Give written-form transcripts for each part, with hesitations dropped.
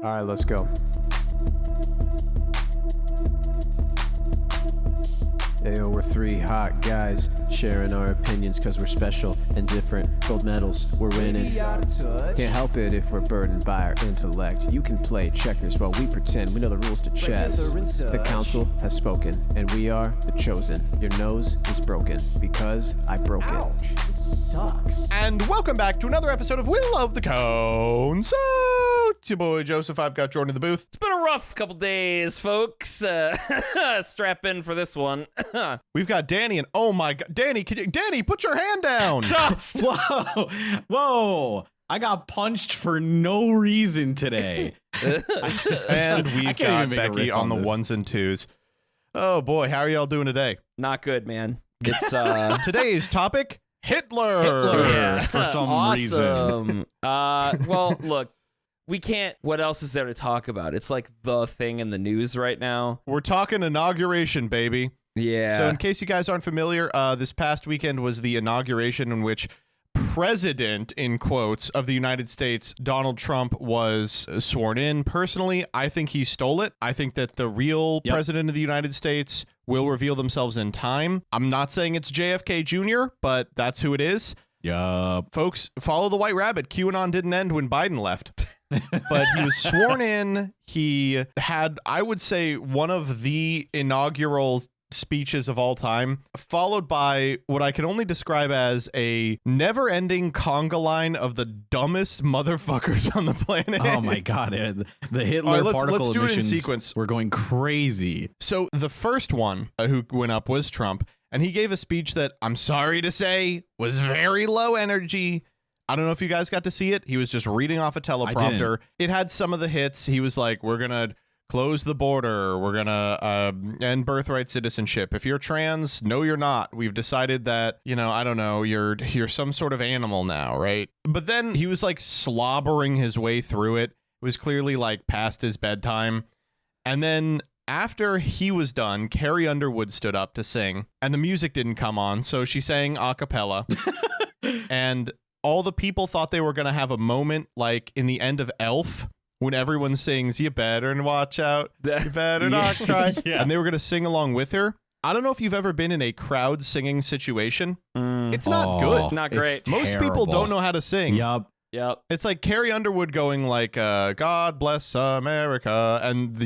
All right, let's go. Ayo, we're three hot guys sharing our opinions because we're special and different. Gold medals, we're winning. Can't help it if we're burdened by our intellect. You can play checkers while we pretend we know the rules to chess. The council has spoken, and we are the chosen. Your nose is broken because I broke it. Sucks. And welcome back to another episode of Will of the Cone. So, it's your boy Joseph. I've got Jordan in the booth. It's been a rough couple days, folks. Strap in for this one. We've got Danny, and oh my God, Danny, Danny, put your hand down. Just Whoa. I got punched for no reason today. And we've got even make a Becky riff on the this. ones and twos. Oh boy, how are y'all doing today? not good, man. It's Today's topic, Hitler. Hitler. For some reason. Awesome. Well, look, we can't. What else is there to talk about? It's like the thing in the news right now. We're talking inauguration, baby. Yeah. So in case you guys aren't familiar, this past weekend was the inauguration in which President, in quotes, of the United States, Donald Trump, was sworn in. Personally, I think he stole it. I think that the real president of the United States will reveal themselves in time. I'm not saying it's JFK Jr., but that's who it is. Yup. Folks, follow the white rabbit. QAnon didn't end when Biden left. But he was sworn in. He had, I would say, one of the inaugural speeches of all time, followed by what I can only describe as a never-ending conga line of the dumbest motherfuckers on the planet. Oh my God. The Hitler All right, particle let's do it in emissions sequence. were going crazy. So the first one who went up was Trump, and he gave a speech that, I'm sorry to say, was very low energy. I don't know if you guys got to see it. He was just reading off a teleprompter. It had some of the hits. He was like, we're going to close the border. We're going to end birthright citizenship. If you're trans, no, you're not. We've decided that, I don't know, you're some sort of animal now, right? But then he was like slobbering his way through it. It was clearly like past his bedtime. And then after he was done, Carrie Underwood stood up to sing, and the music didn't come on, so she sang a cappella. And all the people thought they were going to have a moment like in the end of Elf, when everyone sings, you better watch out, you better not cry. Yeah. And they were going to sing along with her. I don't know if you've ever been in a crowd singing situation. It's not good. Not great. Most people don't know how to sing. Yup. Yep. It's like Carrie Underwood going like, God bless America. And,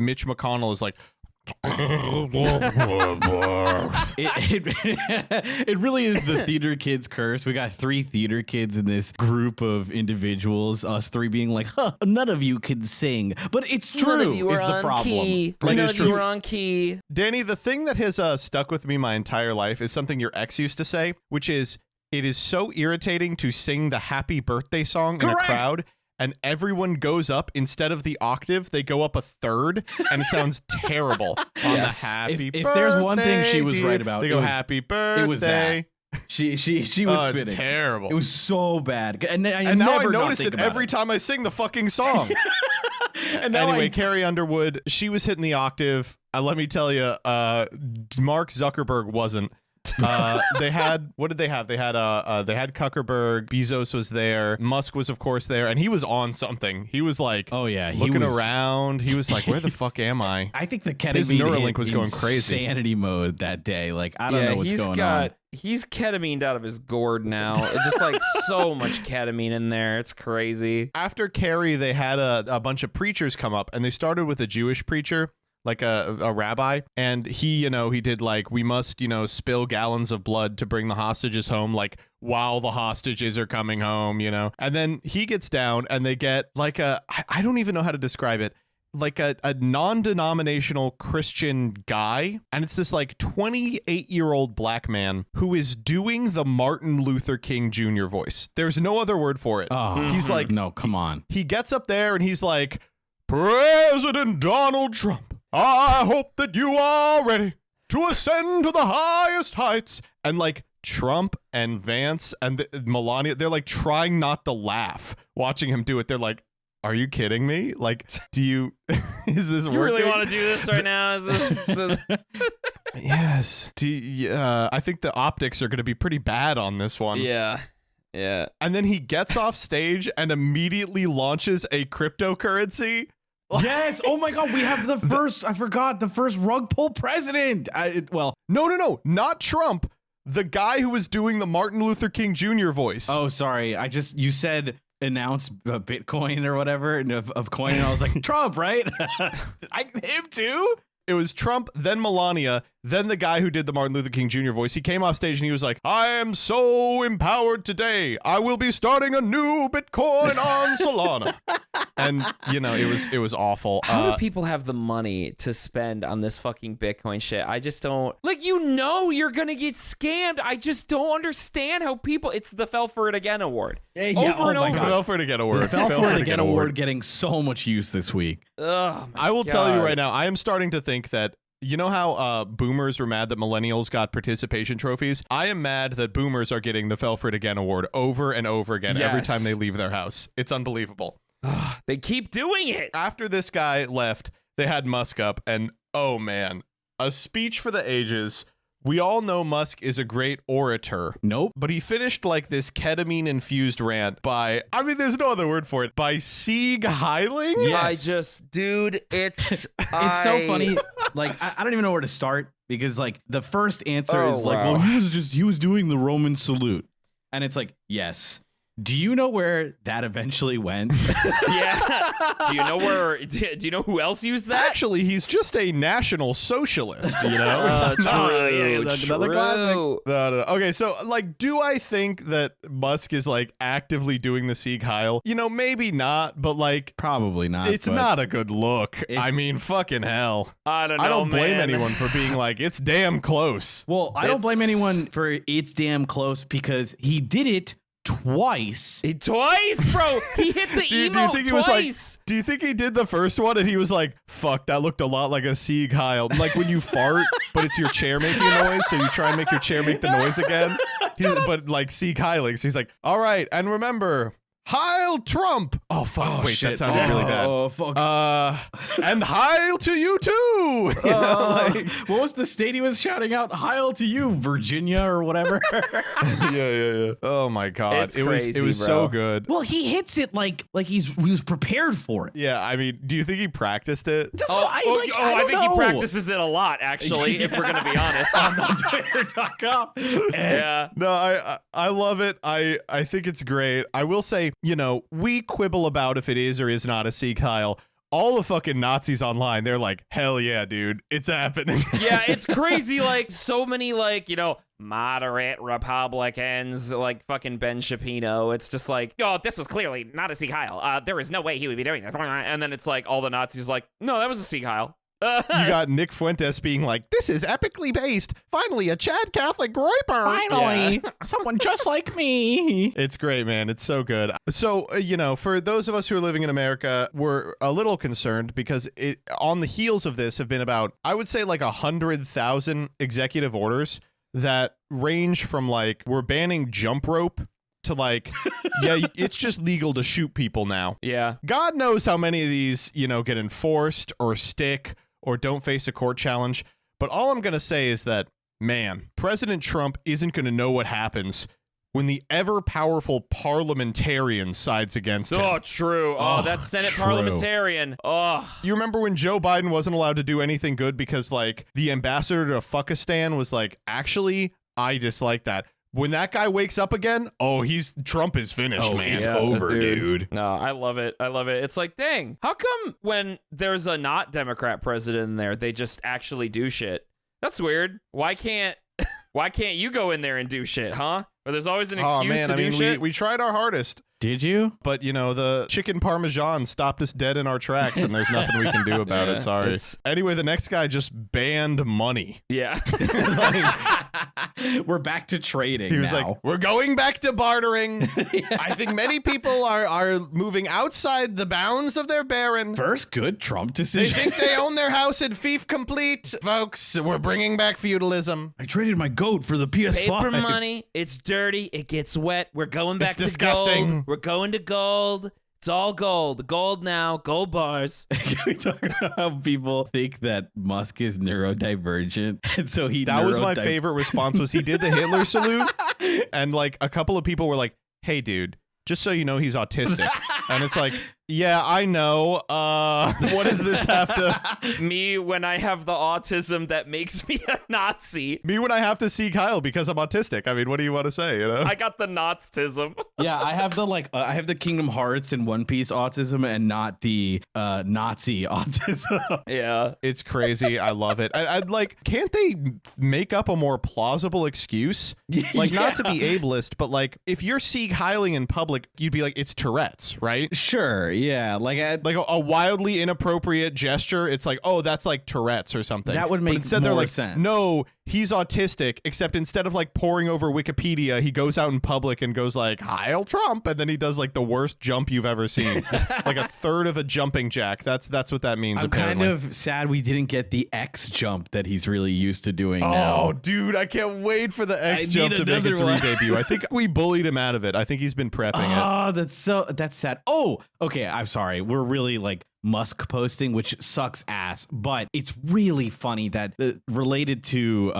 Mitch McConnell is like, it really is the theater kids curse. We got 3 theater kids in this group of individuals, us 3 being like, none of you can sing, but it's true. None of you is are the on problem. key. Like, None it's of true. you are on key. Danny, the thing that has stuck with me my entire life is something your ex used to say, which is, it is so irritating to sing the happy birthday song in a crowd, and everyone goes up, instead of the octave, they go up a third, and it sounds terrible on the happy birthday. If there's one thing she was right about, they go happy birthday. It was that. She was spinning. It's terrible. It was so bad. And now I notice it every time I sing the fucking song. And now Anyway, Carrie Underwood, she was hitting the octave. Let me tell you, Mark Zuckerberg wasn't. They had, what did they have? They had Zuckerberg, Bezos was there, Musk was of course there, and he was on something. He was like, oh yeah, looking around. He was like, where the fuck am I? I think the ketamine His Neuralink was going crazy. Insanity mode that day. Like, I don't know what's going on. He's ketamined out of his gourd now. It's just like so much ketamine in there. It's crazy. After Carrie, they had a bunch of preachers come up, and they started with a Jewish preacher, like a rabbi, and he did like, we must, spill gallons of blood to bring the hostages home, like while the hostages are coming home, and then he gets down and they get like I don't even know how to describe it, like a non-denominational Christian guy, and it's this like 28-year-old black man who is doing the Martin Luther King Jr. voice. There's no other word for it. Oh, he's like, no, come on. He gets up there and he's like, President Donald Trump, I hope that you are ready to ascend to the highest heights. And like Trump and Vance and Melania, they're like trying not to laugh watching him do it. They're like, are you kidding me? Like, do you, is this You working? really want to do this right now? Is this? Yes. I think the optics are going to be pretty bad on this one. Yeah. Yeah. And then he gets off stage and immediately launches a cryptocurrency. Yes. Oh my God. We have the first. I forgot the first rug pull president. No, not Trump. The guy who was doing the Martin Luther King Jr. voice. Oh, sorry. You said announce Bitcoin or whatever of coin, and I was like Trump, right? Him too. It was Trump, then Melania, then the guy who did the Martin Luther King Jr. voice. He came off stage and he was like, I am so empowered today. I will be starting a new Bitcoin on Solana. And, it was awful. How do people have the money to spend on this fucking Bitcoin shit? I just don't. You're going to get scammed. I just don't understand how people. It's the Fell for It Again award. Over and over. Fell for It Again award. Fell for It Again award getting so much use this week. I will tell you right now, I am starting to think that, you know how boomers were mad that millennials got participation trophies? I am mad that boomers are getting the Fell for It Again award over and over again every time they leave their house. It's unbelievable. They keep doing it. After this guy left, they had Musk up, and oh man, a speech for the ages. We all know Musk is a great orator. Nope. But he finished like this ketamine-infused rant by, there's no other word for it, by Sieg Heiling? Yes. It's It's so funny. I don't even know where to start, because the first answer is wow. well, he was doing the Roman salute. And it's like, yes. Do you know where that eventually went? Yeah. Do you know who else used that? Actually, he's just a national socialist, you know? Another classic. No. Okay, so do I think that Musk is actively doing the Sieg Heil? Maybe not, but probably not. It's not a good look. Fucking hell. I don't know. I don't blame man. anyone for being it's damn close. Well, I don't blame anyone for it's damn close, because he did it twice. Twice, bro. He hit the emote twice. Do you think he did the first one and he was like, fuck, that looked a lot like a Sieg Heil? Like when you fart, but it's your chair making a noise, so you try and make your chair make the noise again. But Sieg Heiling. So he's like, all right, and remember, Heil Trump. Oh, fuck. Wait, shit. That sounded really bad. Oh, fuck. And Heil to you too. What was the state he was shouting out? Heil to you, Virginia, or whatever. Yeah. Oh my God. It was bro. So good. Well, he hits it like he was prepared for it. Yeah, do you think he practiced it? I think he practices it a lot, actually, if we're going to be honest. On Twitter.com. Yeah. No, I love it. I think it's great. I will say, we quibble about if it is or is not a Sieg Heil. All the fucking Nazis online, they're like, hell yeah, dude, it's happening. Yeah, it's crazy. So many, moderate Republicans, fucking Ben Shapiro. It's just this was clearly not a Sieg Heil. There is no way he would be doing this. And then it's all the Nazis no, that was a Sieg Heil. You got Nick Fuentes being like, this is epically based. Finally, a Chad Catholic groiper. Finally, someone just like me. It's great, man. It's so good. So, for those of us who are living in America, we're a little concerned because on the heels of this have been about, I would say 100,000 executive orders that range from we're banning jump rope to yeah, it's just legal to shoot people now. Yeah. God knows how many of these, get enforced or stick or don't face a court challenge. But all I'm going to say is that, man, President Trump isn't going to know what happens when the ever-powerful parliamentarian sides against him. Oh, true. Oh, that Senate parliamentarian. Oh. You remember when Joe Biden wasn't allowed to do anything good because, the ambassador to Fuckistan was actually, I dislike that. When that guy wakes up again, Trump is finished, man. It's over, dude. No, I love it. It's dang, how come when there's a not Democrat president in there, they just actually do shit? That's weird. Why can't you go in there and do shit, huh? Or there's always an excuse to do shit? We tried our hardest. Did you? But, the chicken parmesan stopped us dead in our tracks, and there's nothing we can do about it. Sorry. Anyway, the next guy just banned money. Yeah. We're back to trading. He was now. we're going back to bartering. I think many people are moving outside the bounds of their baron. First good Trump They decision. think they own their house at fief complete. Folks, we're bringing back feudalism. I traded my goat for the PS5. Paper money. It's dirty. It gets wet. We're going back It's to disgusting. gold. We're going to gold. It's all gold. Gold now. Gold bars. Can we talk about how people think that Musk is neurodivergent? And so that was my favorite response was he did the Hitler salute. And a couple of people were like, hey, dude, just so you know, he's autistic. And it's like, yeah, I know. What does this have to... Me when I have the autism that makes me a Nazi. Me when I have to see Kyle because I'm autistic. I mean, what do you want to say, you know? I got the Nazism. Yeah, I have the I have the Kingdom Hearts and One Piece autism and not the Nazi autism. Yeah. It's crazy. I love it. I'd like, can't they make up a more plausible excuse? Like, not to be ableist, but like, if you're Sieg Heiling in public, you'd be like, it's Tourette's, right? Sure, yeah. Like A wildly inappropriate gesture. It's like, oh, that's like Tourette's or something. That would make But instead more they're like, sense. no, he's autistic, except instead of like poring over Wikipedia, he goes out in public and goes like, Heil Trump, and then he does like the worst jump you've ever seen. Like a third of a jumping jack. That's what that means, I'm apparently. kind of sad we didn't get the X jump that he's really used to doing Oh, now. dude, I can't wait for the X I jump need to make its another one. re-debut. I think we bullied him out of it. I think he's been prepping it. Oh, that's sad. Oh, okay. I'm sorry. We're really like Musk posting, which sucks ass, but it's really funny that related to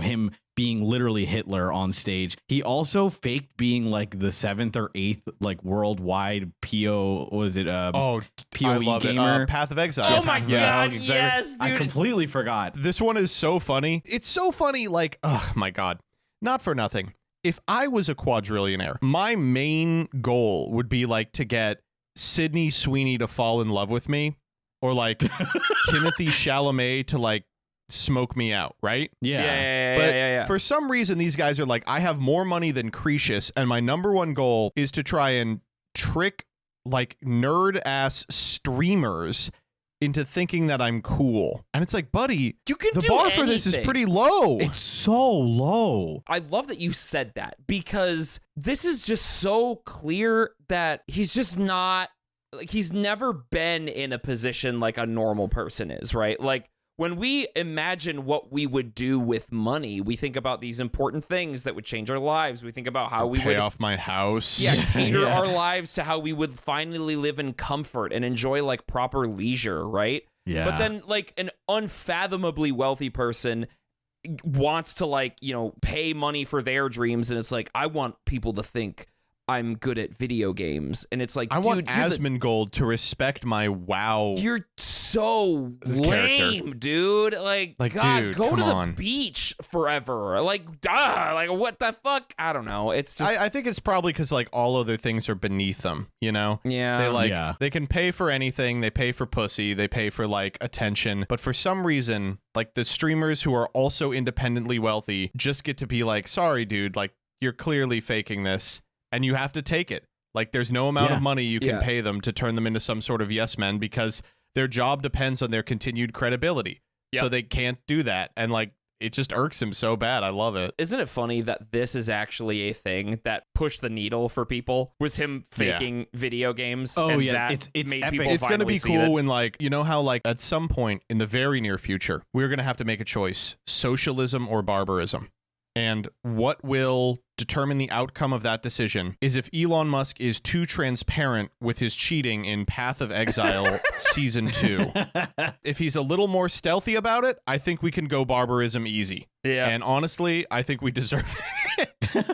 him being literally Hitler on stage. He also faked being like the 7th or 8th like worldwide PO. Was it POE I love gamer? it. Path of Exile. Oh my God, yes, I dude. completely forgot. This one is so funny. It's so funny. Like, oh my God, not for nothing. If I was a quadrillionaire, my main goal would be like to get Sydney Sweeney to fall in love with me, or like Timothy Chalamet to like smoke me out, right? Yeah. But for some reason, these guys are like, I have more money than Cretius, and my number one goal is to try and trick like nerd ass streamers into thinking that I'm cool. And it's like, buddy, You can the do bar for this is anything. pretty low. It's so low. I love that you said that, because this is just so clear that he's just not, like, he's never been in a position like a normal person is, right? Like, when we imagine what we would do with money, we think about these important things that would change our lives. We think about how we pay would off my house. cater Yeah. our lives to how we would finally live in comfort and enjoy like proper leisure, right? Yeah. But then like an unfathomably wealthy person wants to like, pay money for their dreams, and it's like, I want people to think I'm good at video games, and it's like, I want dude, you're the- Asmongold to respect my WoW. You're so lame, dude. Like God, dude, go come to the on. beach forever. Like, like what the fuck? I don't know. It's just, I think it's probably because like all other things are beneath them, you know? yeah. They like Yeah. they can pay for anything. They pay for pussy. They pay for like attention. But for some reason, like the streamers who are also independently wealthy just get to be like, sorry, dude, like you're clearly faking this, and you have to take it. Like there's no amount Yeah. of money you can Yeah. pay them to turn them into some sort of yes men, because their job depends on their continued credibility. Yep. So they can't do that. And like it just irks him so bad. I love it. Isn't it funny that this is actually a thing that pushed the needle for people? Was him faking video games? Oh, and yeah, that it's made epic. people It's going to finally be see cool that- when, like, you know how, like, at some point in the very near future, we're going to have to make a choice: socialism or barbarism. And what will determine the outcome of that decision is if Elon Musk is too transparent with his cheating in Path of Exile Season 2. If he's a little more stealthy about it, I think we can go barbarism easy. Yeah. And honestly, I think we deserve it.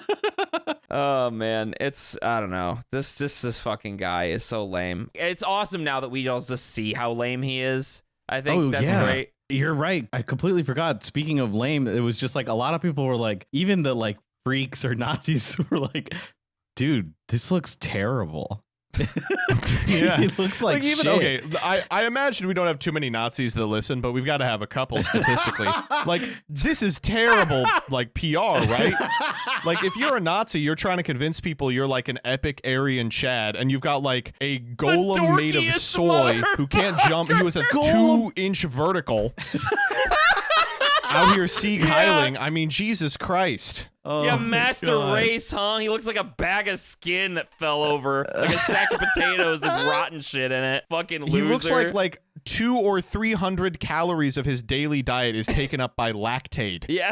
Oh man, I don't know. This fucking guy is so lame. It's awesome now that we all just see how lame he is. I think that's great. You're right. I completely forgot. Speaking of lame, it was just like a lot of people were like, even the like freaks or Nazis were like, dude, this looks terrible. Yeah. It looks like even shit. okay, I imagine we don't have too many Nazis that listen, but we've got to have a couple statistically. Like, this is terrible, like PR, right? Like, if you're a Nazi, you're trying to convince people you're like an epic Aryan Chad, and you've got like a golem made of dorkiest soy who can't jump. He was a Golem. 2-inch vertical. Out here Sieg Heiling. I mean, Jesus Christ. Oh Yeah, my Master God. Race, huh? He looks like a bag of skin that fell over, like a sack of potatoes with rotten shit in it. Fucking loser. He looks like 200 or 300 calories of his daily diet is taken up by lactate. Yeah.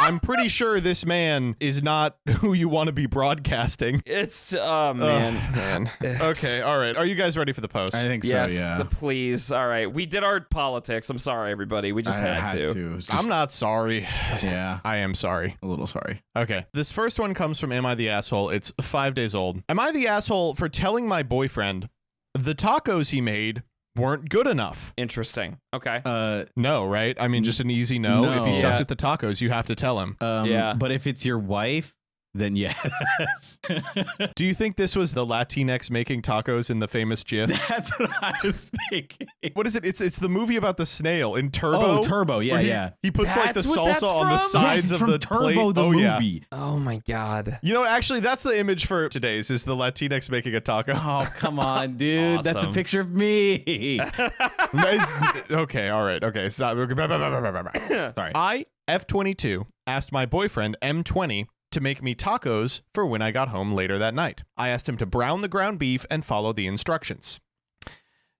I'm pretty sure this man is not who you want to be broadcasting. It's man. Okay, all right. Are you guys ready for the post? I think Yes, so, yeah. please. All right. We did our politics. I'm sorry, everybody. We just I had to. It's just- I'm not sorry. Yeah, I am sorry. a little sorry. Okay. This first one comes from Am I the Asshole? It's 5 days old. Am I the asshole for telling my boyfriend the tacos he made weren't good enough? Interesting. Okay. No, right? I mean, just an easy no. No. If he sucked Yeah. at the tacos, you have to tell him. Yeah. But if it's your wife, then yes. Do you think this was the Latinx making tacos in the famous GIF? That's what I was thinking. What is it? It's the movie about the snail in Turbo. Oh, Turbo. Yeah, where he, yeah. He puts like the That's what that's salsa on the from? sides Yes, it's of from the Turbo plate. the Oh yeah. movie. Oh my God. You know, actually, that's the image for today's is the Latinx making a taco. Oh, come on, dude. That's a Awesome. picture of me. Okay, all right. Okay, stop. Sorry. I, F22, asked my boyfriend, M20, to make me tacos for when I got home later that night. I asked him to brown the ground beef and follow the instructions.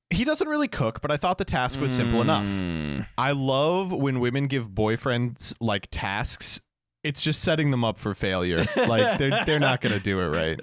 He doesn't really cook, but I thought the task was simple enough. I love when women give boyfriends like tasks. It's just setting them up for failure. Like they're not going to do it right.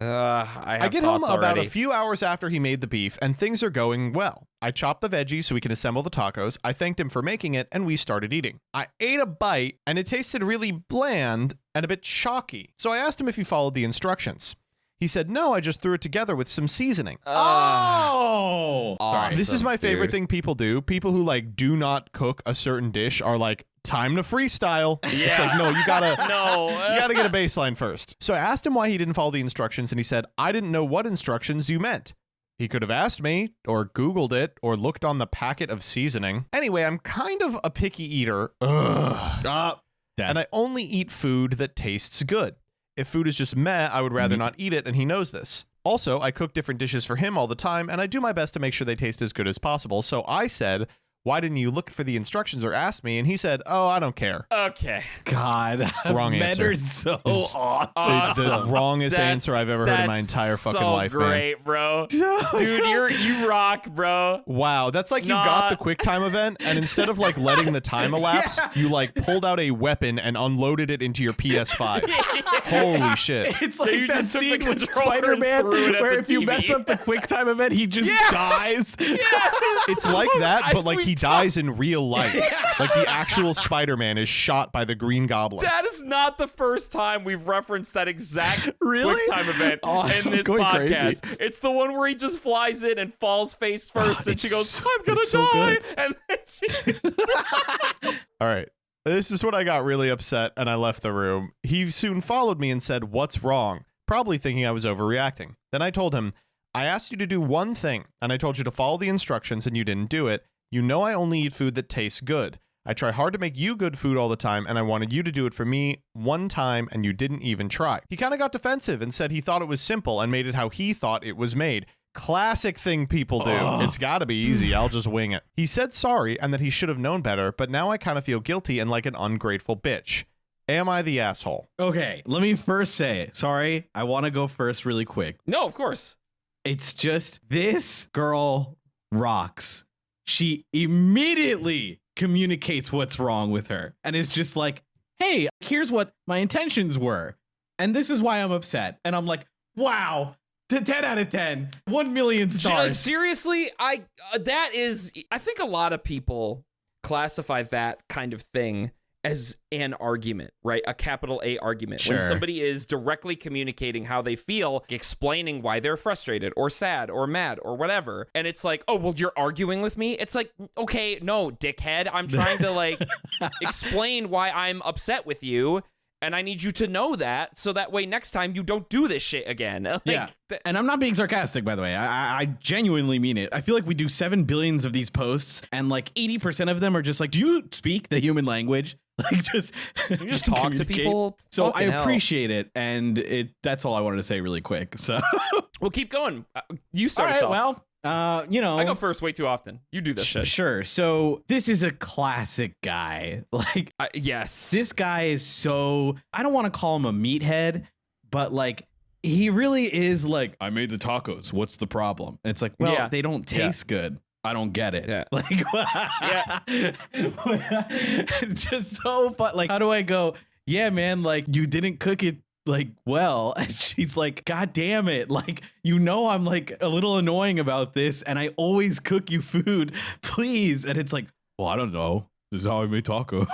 I get home about already. a few hours after he made the beef, and things are going well. I chopped the veggies so we can assemble the tacos. I thanked him for making it, and we started eating. I ate a bite, and it tasted really bland and a bit chalky. So I asked him if he followed the instructions. He said, no, I just threw it together with some seasoning. Oh. Awesome, This is my favorite dude. thing people do. People who like do not cook a certain dish are like, time to freestyle. It's like, no, you gotta you gotta get a baseline first. So I asked him why he didn't follow the instructions, and he said, I didn't know what instructions you meant. He could have asked me, or Googled it, or looked on the packet of seasoning. Anyway, I'm kind of a picky eater. And I only eat food that tastes good. If food is just meh, I would rather not eat it, and he knows this. Also, I cook different dishes for him all the time, and I do my best to make sure they taste as good as possible. So I said, why didn't you look for the instructions or ask me? And he said, oh, I don't care. Okay. God. Wrong Men answer. are so It's awesome. the wrongest answer I've ever heard in my That's entire fucking so life, man. great, bro. Dude, you rock, bro. Wow, that's like you got the QuickTime event, and instead of like letting the time elapse, you like pulled out a weapon and unloaded it into your PS5. Holy shit. It's like you that just took the scene with controller and Spider-Man threw it at where the if you mess TV. up the QuickTime event, he just dies. It's like that, but like he dies in real life. Yeah. Like the actual Spider-Man is shot by the Green Goblin. That is not the first time we've referenced that exact Really? QuickTime event in this going podcast. crazy. It's the one where he just flies in and falls face first, and she it's goes, so- I'm gonna it's so die. good. And then she All right. This is when I got really upset and I left the room. He soon followed me and said, what's wrong? Probably thinking I was overreacting. Then I told him, I asked you to do one thing, and I told you to follow the instructions, and you didn't do it. You know I only eat food that tastes good. I try hard to make you good food all the time, and I wanted you to do it for me one time, and you didn't even try. He kind of got defensive and said he thought it was simple and made it how he thought it was made. Classic thing people do. It's got to be easy. I'll just wing it. He said sorry and that he should have known better, but now I kind of feel guilty and like an ungrateful bitch. Am I the asshole? Okay, let me first say, sorry, I want to go first really quick. No, of course. It's just this girl rocks. She immediately communicates what's wrong with her and is just like, hey, here's what my intentions were. And this is why I'm upset. And I'm like, wow, 10 out of 10, 1 million stars. Seriously, I think a lot of people classify that kind of thing as an argument, right? A capital A argument. Sure. When somebody is directly communicating how they feel, explaining why they're frustrated or sad or mad or whatever. And it's like, oh, well, you're arguing with me? It's like, okay, no, dickhead. I'm trying to like explain why I'm upset with you. And I need you to know that, so that way next time you don't do this shit again. Like, Yeah. And I'm not being sarcastic, by the way. I genuinely mean it. I feel like we do 7 billions of these posts, and like 80% of them are just like, do you speak the human language? Like just You just talk to communicate. people. So I Fucking hell. appreciate it, and that's all I wanted to say really quick. So Well, keep going. You all start us right, off. well, you know, I go first way too often. You do this shit. Sure. So this is a classic guy. Like Yes. this guy is so, I don't want to call him a meathead, but like he really is like, I made the tacos. What's the problem? And it's like, well, Yeah. they don't taste good. I don't get it. Yeah. Like, Yeah. it's just so fun. Like, how do I go? Yeah, man. Like, you didn't cook it like well. And she's like, God damn it. Like, I'm like a little annoying about this, and I always cook you food, please. And it's like, well, I don't know. This is how I make taco.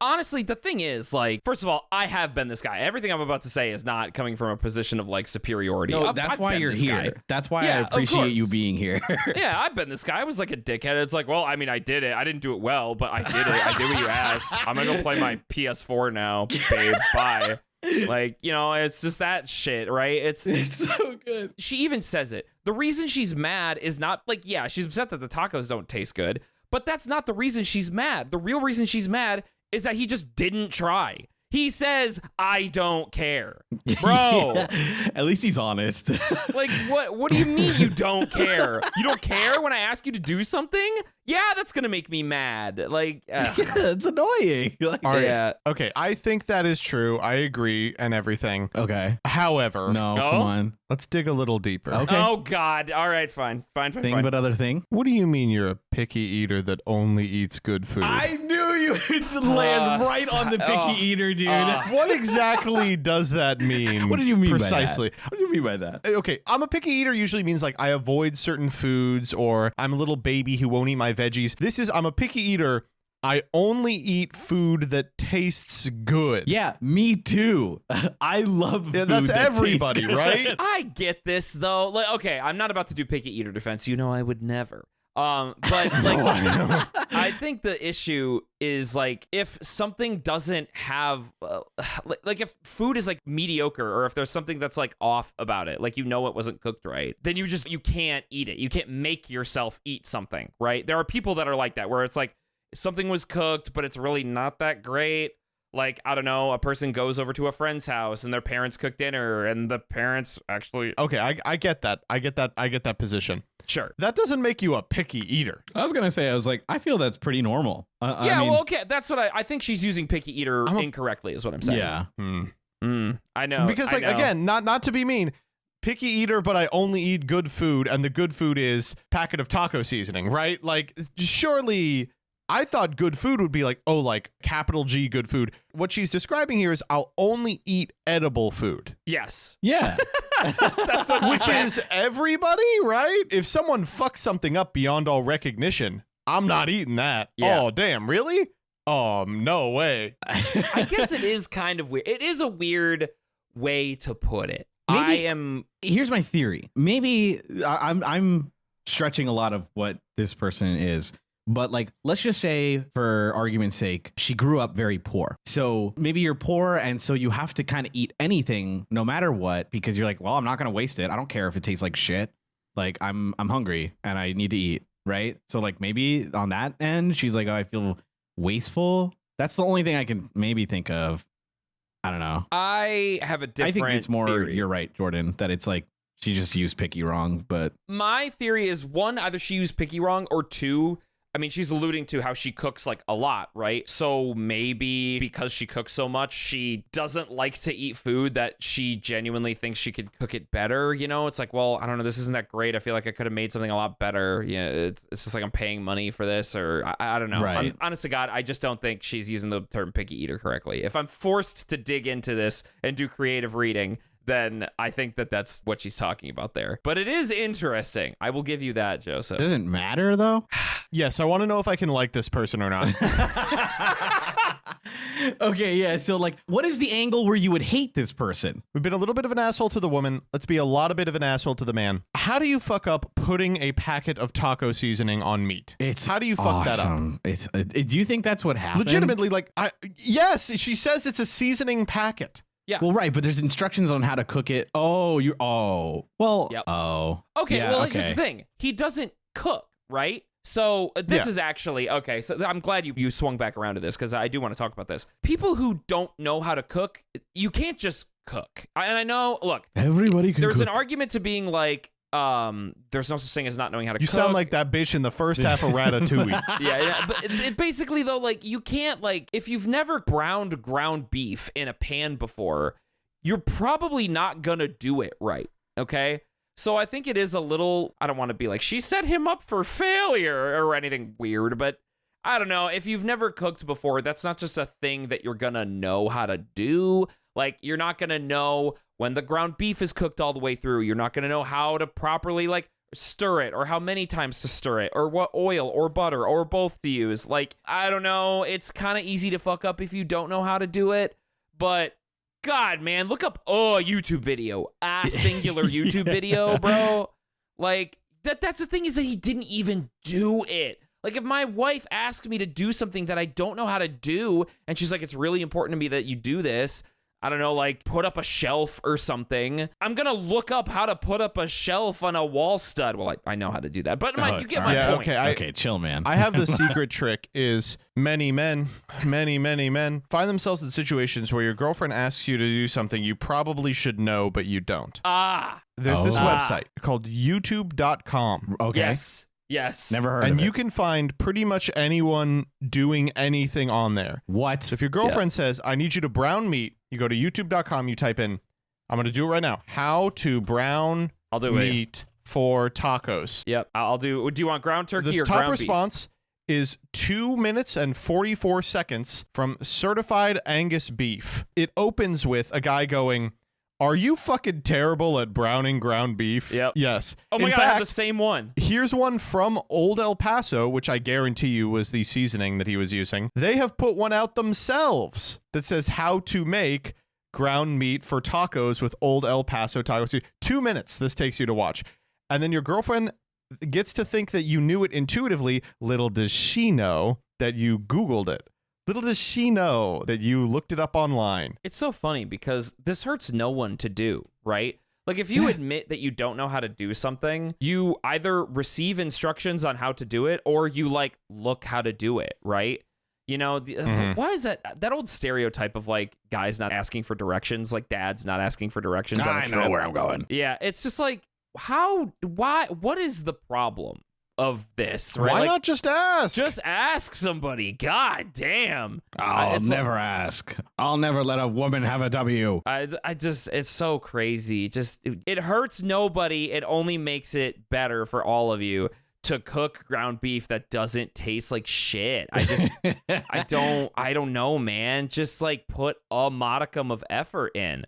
Honestly, the thing is, like, first of all, I have been this guy. Everything I'm about to say is not coming from a position of like superiority. No, I've that's why been you're this here. guy. That's why Yeah, I of appreciate you course. being here. Yeah, I've been this guy. I was like a dickhead. It's like, well, I mean, I did it. I didn't do it well, but I did it. I did what you asked. I'm gonna go play my PS4 now, babe. Bye. Like, it's just that shit, right? It's so good. She even says it. The reason she's mad is not like, yeah, she's upset that the tacos don't taste good, but that's not the reason she's mad. The real reason she's mad is that he just didn't try. He says, I don't care. Bro. Yeah. At least he's honest. Like, what do you mean you don't care? You don't care when I ask you to do something? Yeah, that's going to make me mad. Like, Yeah, it's annoying. Like, All right. yeah. Okay, I think that is true. I agree and everything. okay. However, No, No? come on. let's dig a little deeper. Okay. Oh, God. All right, fine. Fine. Thing but other thing. What do you mean you're a picky eater that only eats good food? I knew you would land right on the picky eater, dude. What exactly does that mean? What did you mean precisely? by that? What do you mean by that? Okay, I'm a picky eater usually means like I avoid certain foods or I'm a little baby who won't eat my veggies. I'm a picky eater. I only eat food that tastes good. Yeah, me too. I love food. Yeah, that's that tastes everybody, good. right? I get this, though. Like, okay, I'm not about to do picky eater defense. I would never. But like, I think the issue is like if something doesn't have like if food is like mediocre or if there's something that's like off about it, like it wasn't cooked right, then you can't eat it. You can't make yourself eat something, right? There are people that are like that where it's like something was cooked but it's really not that great. Like, I don't know, a person goes over to a friend's house and their parents cook dinner and the parents actually Okay, I get that. I get that position. sure. That doesn't make you a picky eater. I was gonna say, I feel that's pretty normal. Yeah, I mean, well, okay, that's what I think she's using picky eater incorrectly is what I'm saying. yeah. I know. Because I like know. again, not to be mean, picky eater, but I only eat good food, and the good food is packet of taco seasoning, right? Like surely I thought good food would be like, oh, like capital G good food. What she's describing here is I'll only eat edible food. Yes. Yeah. That's what Which is everybody, right? If someone fucks something up beyond all recognition, I'm not eating that. Yeah. Oh, damn, really? No way. I guess it is kind of weird. It is a weird way to put it. Maybe- Here's my theory. Maybe I'm stretching a lot of what this person is. But like, let's just say for argument's sake, she grew up very poor. So maybe you're poor. And so you have to kind of eat anything no matter what, because you're like, well, I'm not going to waste it. I don't care if it tastes like shit. Like I'm hungry and I need to eat. Right. So like maybe on that end, she's like, oh, I feel wasteful. That's the only thing I can maybe think of. I don't know. I have a different I think it's more, theory. you're right, Jordan, that it's like she just used picky wrong. But My theory is one, either she used picky wrong, or two, I mean, she's alluding to how she cooks like a lot, right? So maybe because she cooks so much, she doesn't like to eat food that she genuinely thinks she could cook it better. It's like, well, I don't know, this isn't that great. I feel like I could have made something a lot better. Yeah, it's just like I'm paying money for this, or I don't know. Right. Honest to God, I just don't think she's using the term picky eater correctly. If I'm forced to dig into this and do creative reading, then I think that that's what she's talking about there. But it is interesting. I will give you that, Joseph. does it matter though? Yes, I want to know if I can like this person or not. Okay, yeah. So like, what is the angle where you would hate this person? We've been a little bit of an asshole to the woman. Let's be a lot of bit of an asshole to the man. How do you fuck up putting a packet of taco seasoning on meat? How do you fuck that up? It's. Do you think that's what happened? Legitimately, like, yes, she says it's a seasoning packet. Yeah. Well, right, but there's instructions on how to cook it. Oh, you're. Oh, well. Yep. Oh. Okay, Yeah, well, okay. here's the thing. He doesn't cook, right? So this Yeah. is actually, okay, so I'm glad you swung back around to this because I do want to talk about this. People who don't know how to cook, you can't just cook. And I know, look, Everybody can. there's cook. an argument to being like, there's no such thing as not knowing how to You cook. sound like that bitch in the first half of Ratatouille. Yeah, but basically though, like you can't, like, if you've never browned ground beef in a pan before, you're probably not gonna do it right, okay? So I think it is a little, I don't want to be like, she set him up for failure or anything weird, but I don't know. If you've never cooked before, that's not just a thing that you're gonna know how to do. Like, you're not gonna know when the ground beef is cooked all the way through. You're not gonna know how to properly, like, stir it, or how many times to stir it, or what oil or butter or both to use. Like, I don't know. It's kind of easy to fuck up if you don't know how to do it, but God, man, look up a YouTube video, a singular YouTube video, bro. Like, that's the thing, is that he didn't even do it. Like, if my wife asked me to do something that I don't know how to do, and she's like, it's really important to me that you do this, I don't know, like put up a shelf or something, I'm going to look up how to put up a shelf on a wall stud. Well, I know how to do that, but you get my point. Okay, chill, man. I have the secret trick is many men find themselves in situations where your girlfriend asks you to do something you probably should know, but you don't. There's this website called youtube.com. Okay. Yes. Never heard of it. And you can find pretty much anyone doing anything on there. What? So if your girlfriend says, I need you to brown meat, you go to youtube.com, you type in, I'm going to do it right now, how to brown meat for tacos. Yep. I'll do. Do you want ground turkey or top ground response is 2 minutes and 44 seconds from Certified Angus Beef. It opens with a guy going, are you fucking terrible at browning ground beef? Yep. Yes. Oh my God, I have the same one. Here's one from Old El Paso, which I guarantee you was the seasoning that he was using. They have put one out themselves that says how to make ground meat for tacos with Old El Paso tacos. 2 minutes this takes you to watch. And then your girlfriend gets to think that you knew it intuitively. Little does she know that you Googled it. Little does she know that you looked it up online. It's so funny because this hurts no one to do, right? Like, if you admit that you don't know how to do something, you either receive instructions on how to do it, or you, like, look how to do it, right? You know, why is that old stereotype of, like, guys not asking for directions, like dads not asking for directions on a trip? I know where I'm going. Yeah, it's just like, what is the problem of this, right? Why like, not just ask? Just ask somebody. God damn. I'll never ask. I'll never let a woman have a W. I just, it's so crazy. Just, it hurts nobody. It only makes it better for all of you to cook ground beef that doesn't taste like shit. I don't know, man. Just like put a modicum of effort in.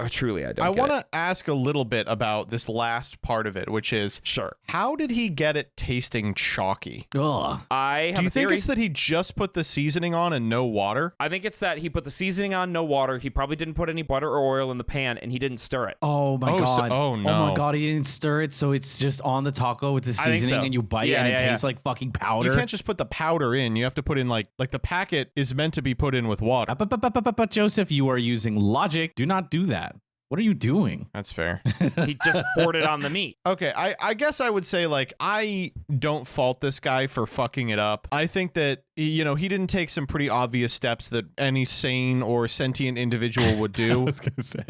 Truly, I don't. I want to ask a little bit about this last part of it, which is, sure, how did he get it tasting chalky? Ugh. Do you think it's that he just put the seasoning on and no water? I think it's that he put the seasoning on, no water. He probably didn't put any butter or oil in the pan, and he didn't stir it. Oh my God. No. Oh my God, he didn't stir it, so it's just on the taco with the seasoning, and you bite it, and it tastes like fucking powder. You can't just put the powder in. You have to put in like the packet is meant to be put in with water. But Joseph, you are using logic. Do not do that. What are you doing? That's fair. He just poured it on the meat. Okay, I guess I would say, like, I don't fault this guy for fucking it up. I think that, you know, he didn't take some pretty obvious steps that any sane or sentient individual would do. I was going to say.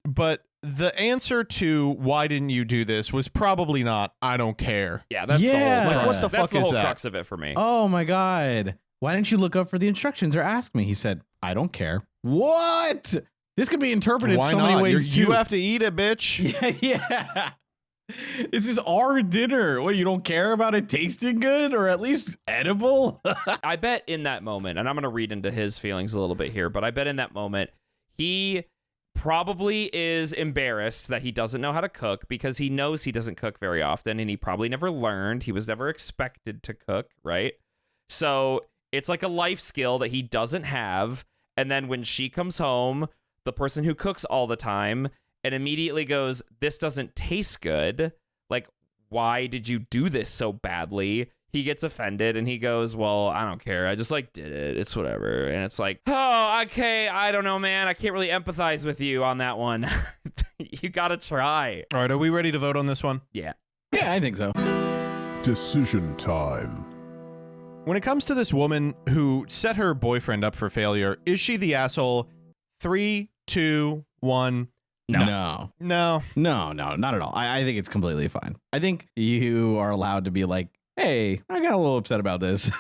But the answer to why didn't you do this was probably not, I don't care. Yeah, that's the whole crux. What the fuck that's the is whole that? crux of it for me. Oh my God. Why didn't you look up for the instructions or ask me? He said, I don't care. What? This could be interpreted Why so not? many ways, You too. have to eat it, bitch. Yeah. This is our dinner. What, you don't care about it tasting good or at least edible? I bet in that moment, and I'm going to read into his feelings a little bit here, but I bet in that moment, he probably is embarrassed that he doesn't know how to cook because he knows he doesn't cook very often, and he probably never learned. He was never expected to cook, right? So it's like a life skill that he doesn't have. And then when she comes home, the person who cooks all the time, and immediately goes, this doesn't taste good. Like, why did you do this so badly? He gets offended and he goes, well, I don't care. I just like did it. It's whatever. And it's like, oh, okay. I don't know, man. I can't really empathize with you on that one. You got to try. All right, are we ready to vote on this one? Yeah. Yeah, I think so. Decision time. When it comes to this woman who set her boyfriend up for failure, is she the asshole? 3, 2, 1. No, not at all. I think it's completely fine. I think you are allowed to be like, hey, I got a little upset about this.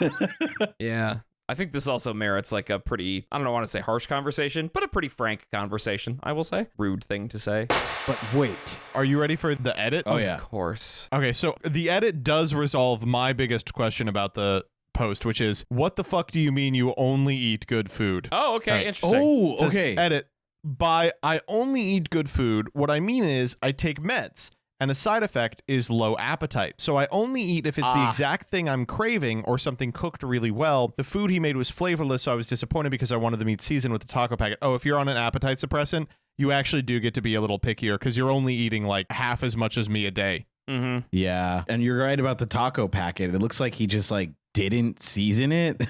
Yeah. I think this also merits like a pretty, I don't want to say harsh conversation, but a pretty frank conversation, I will say. Rude thing to say. But wait. Are you ready for the edit? Oh, yeah. Of course. Okay, so the edit does resolve my biggest question about the post, which is, what the fuck do you mean you only eat good food? Oh, okay. Right. Interesting. Oh, It says, okay. Edit. By I only eat good food, what I mean is I take meds, and a side effect is low appetite. So I only eat if it's the exact thing I'm craving or something cooked really well. The food he made was flavorless, so I was disappointed because I wanted the meat seasoned with the taco packet. Oh, if you're on an appetite suppressant, you actually do get to be a little pickier because you're only eating like half as much as me a day. Mm-hmm. Yeah. And you're right about the taco packet. It looks like he just like didn't season it.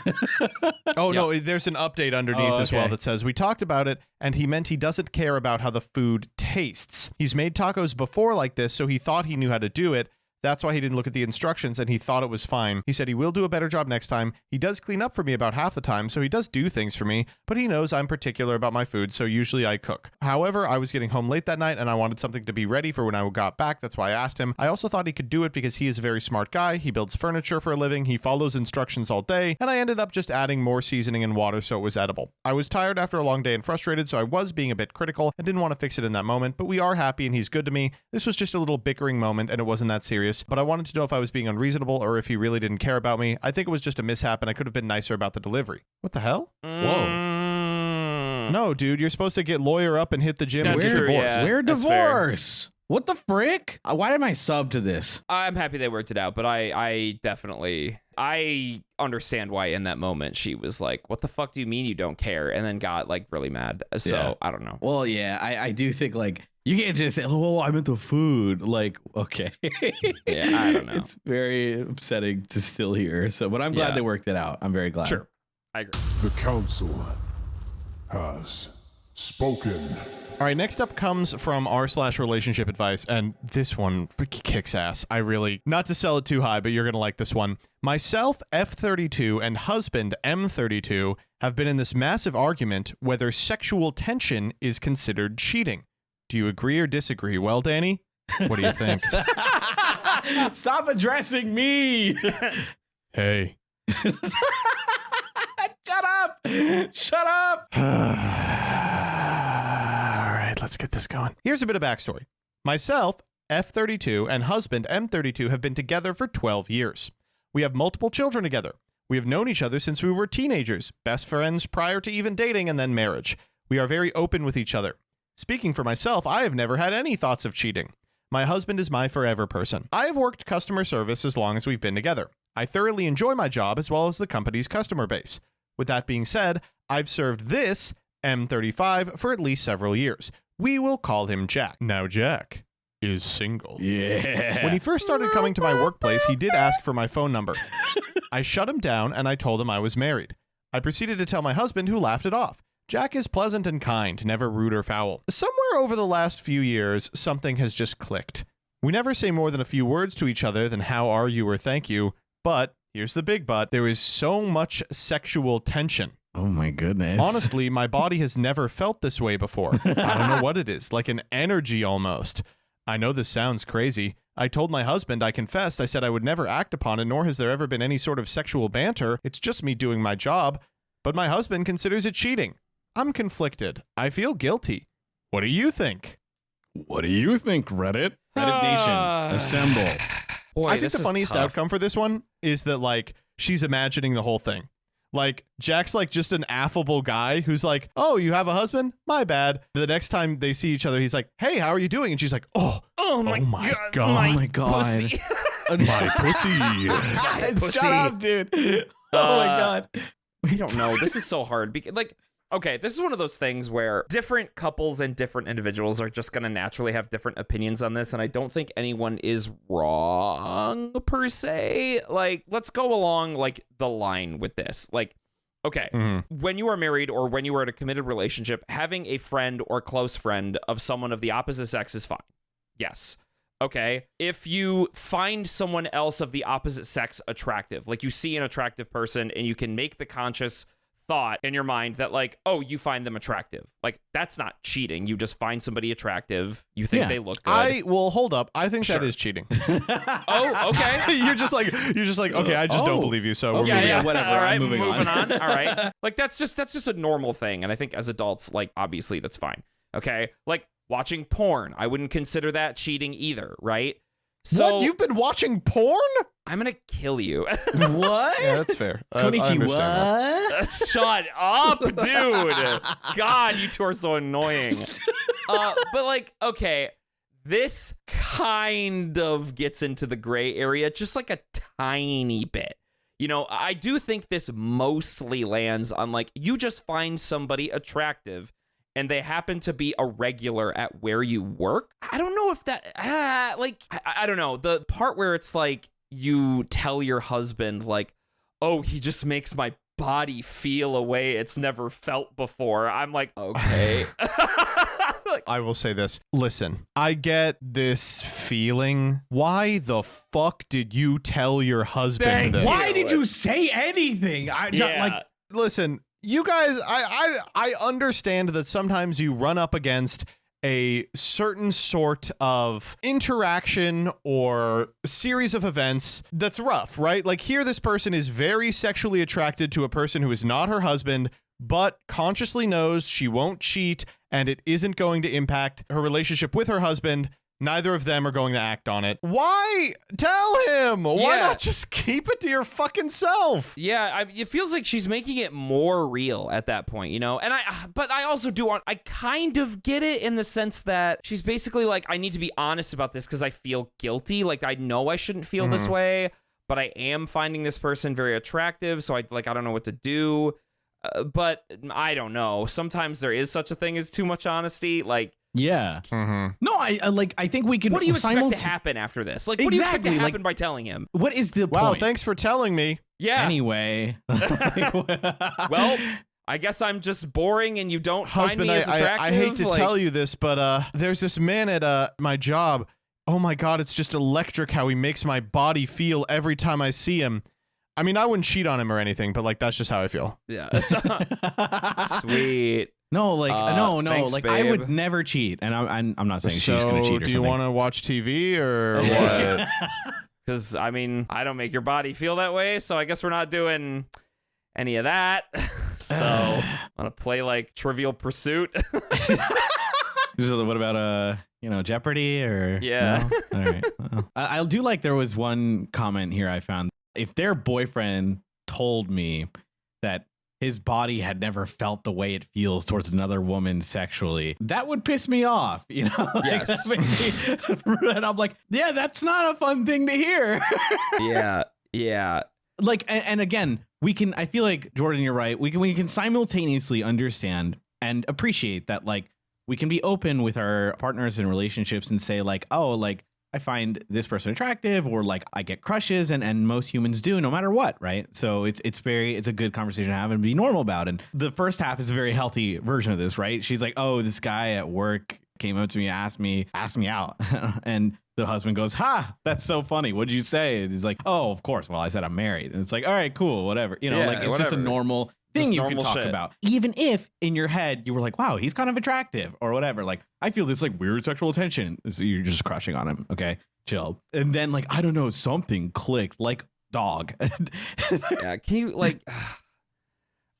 Oh, no, there's an update underneath as well okay. that says, we talked about it, and he meant he doesn't care about how the food tastes. He's made tacos before like this, so he thought he knew how to do it. That's why he didn't look at the instructions, and he thought it was fine. He said he will do a better job next time. He does clean up for me about half the time, so he does do things for me, but he knows I'm particular about my food, so usually I cook. However, I was getting home late that night, and I wanted something to be ready for when I got back. That's why I asked him. I also thought he could do it because he is a very smart guy. He builds furniture for a living. He follows instructions all day, and I ended up just adding more seasoning and water so it was edible. I was tired after a long day and frustrated, so I was being a bit critical and didn't want to fix it in that moment, but we are happy and he's good to me. This was just a little bickering moment, and it wasn't that serious, but I wanted to know if I was being unreasonable or if he really didn't care about me. I think it was just a mishap and I could have been nicer about the delivery. What the hell? Whoa. No, dude, you're supposed to get lawyer up and hit the gym That's with true, divorce. yeah. We're that's fair. divorce. What the frick? Why did I sub to this? I'm happy they worked it out, but I definitely, I understand why in that moment she was like, what the fuck do you mean you don't care? And then got like really mad. So Yeah. I don't know. Well, yeah, I do think like you can't just say, oh, I meant the food. Like, okay. Yeah, I don't know. It's very upsetting to still hear. So, but I'm glad Yeah. they worked it out. I'm very glad. Sure. I agree. The council has spoken. All right, next up comes from r/relationship advice, and this one kicks ass. I really, not to sell it too high, but you're going to like this one. Myself, F32, and husband, M32, have been in this massive argument whether sexual tension is considered cheating. Do you agree or disagree? Well, Danny, what do you think? Stop addressing me. Hey. Shut up. Shut up. All right, let's get this going. Here's a bit of backstory. Myself, F32, and husband, M32, have been together for 12 years. We have multiple children together. We have known each other since we were teenagers, best friends prior to even dating and then marriage. We are very open with each other. Speaking for myself, I have never had any thoughts of cheating. My husband is my forever person. I have worked customer service as long as we've been together. I thoroughly enjoy my job as well as the company's customer base. With that being said, I've served this, M35, for at least several years. We will call him Jack. Now, Jack is single. Yeah. When he first started coming to my workplace, he did ask for my phone number. I shut him down and I told him I was married. I proceeded to tell my husband, who laughed it off. Jack is pleasant and kind, never rude or foul. Somewhere over the last few years, something has just clicked. We never say more than a few words to each other than how are you or thank you, but, here's the big but, there is so much sexual tension. Oh my goodness. Honestly, my body has never felt this way before. I don't know what it is, like an energy almost. I know this sounds crazy. I told my husband, I confessed, I said I would never act upon it, nor has there ever been any sort of sexual banter. It's just me doing my job. But my husband considers it cheating. I'm conflicted. I feel guilty. What do you think? What do you think, Reddit? Reddit Nation, assemble. Boy, I think this the is funniest tough. outcome for this one is that, like, she's imagining the whole thing. Like, Jack's, like, just an affable guy who's like, oh, you have a husband? My bad. The next time they see each other, he's like, hey, how are you doing? And she's like, oh my God. Oh my God. Pussy. my pussy. pussy. Shut up, dude. Oh my God. I don't know. This is so hard because, like, okay, this is one of those things where different couples and different individuals are just going to naturally have different opinions on this. And I don't think anyone is wrong per se. Like, let's go along like the line with this. Like, okay, when you are married or when you are in a committed relationship, having a friend or close friend of someone of the opposite sex is fine. Yes. Okay. If you find someone else of the opposite sex attractive, like you see an attractive person and you can make the conscious thought in your mind that like, oh, you find them attractive. Like that's not cheating. You just find somebody attractive. You think they look good. Well, hold up. I think that is cheating. Oh, okay. you're just like, okay, I just don't believe you. So we're moving yeah, on. whatever. All right, I'm moving on. All right. Like that's just a normal thing. And I think as adults, like obviously that's fine. Okay. Like watching porn. I wouldn't consider that cheating either. Right. So What? You've been watching porn? I'm going to kill you. What? Yeah, that's fair. I understand that. Shut up, dude. God, you two are so annoying. But like, okay, this kind of gets into the gray area, just like a tiny bit. You know, I do think this mostly lands on like, you just find somebody attractive and they happen to be a regular at where you work. I don't know if that, I don't know. The part where it's like, you tell your husband like, oh, he just makes my body feel a way it's never felt before. I'm like, okay. I will say this. Listen, I get this feeling. Why the fuck did you tell your husband this? Why did you say anything? Listen, you guys, I understand that sometimes you run up against a certain sort of interaction or series of events that's rough, right? Like here, this person is very sexually attracted to a person who is not her husband, but consciously knows she won't cheat and it isn't going to impact her relationship with her husband. Neither of them are going to act on it. Why tell him? Why not just keep it to your fucking self? Yeah, it feels like she's making it more real at that point, you know? And but I also I kind of get it in the sense that she's basically like, I need to be honest about this because I feel guilty. Like, I know I shouldn't feel this way, but I am finding this person very attractive. So I don't know what to do. But I don't know. Sometimes there is such a thing as too much honesty. Like, yeah. No, I think we can. What do you expect to happen after this? Like, what do you expect to happen by telling him? What is the point? Wow, thanks for telling me. Yeah. Anyway. Well, I guess I'm just boring and you don't Husband, find me as attractive. I hate to tell you this, but there's this man at my job. Oh my God, it's just electric how he makes my body feel every time I see him. I mean, I wouldn't cheat on him or anything, but like that's just how I feel. Yeah. Sweet. No, like no, thanks, like babe. I would never cheat, and I'm not saying she's gonna cheat or something. Do you want to watch TV or what? Because I mean, I don't make your body feel that way, so I guess we're not doing any of that. So I'm gonna play like Trivial Pursuit. So what about Jeopardy or yeah? No? All right. Well, I do like there was one comment here I found. If their boyfriend told me that his body had never felt the way it feels towards another woman sexually, that would piss me off, you know? Yes. And I'm like, yeah, that's not a fun thing to hear. Yeah. Like, and again, I feel like, Jordan, you're right. We can simultaneously understand and appreciate that, like, we can be open with our partners in relationships and say like, oh, like, I find this person attractive, or like I get crushes, and most humans do, no matter what, right? So it's a good conversation to have and be normal about. And the first half is a very healthy version of this, right? She's like, oh, this guy at work came up to me, asked me out, and the husband goes, ha, that's so funny. What'd you say? And he's like, oh, of course. Well, I said I'm married. And it's like, all right, cool, whatever. You know, Yeah, like it's whatever. just a normal thing Just you can normal talk shit. about, even if in your head you were like, wow, he's kind of attractive or whatever. Like, I feel this like weird sexual attention. So you're just crushing on him. Okay, chill. And then like, I don't know, something clicked, like dog. Yeah. Can you like?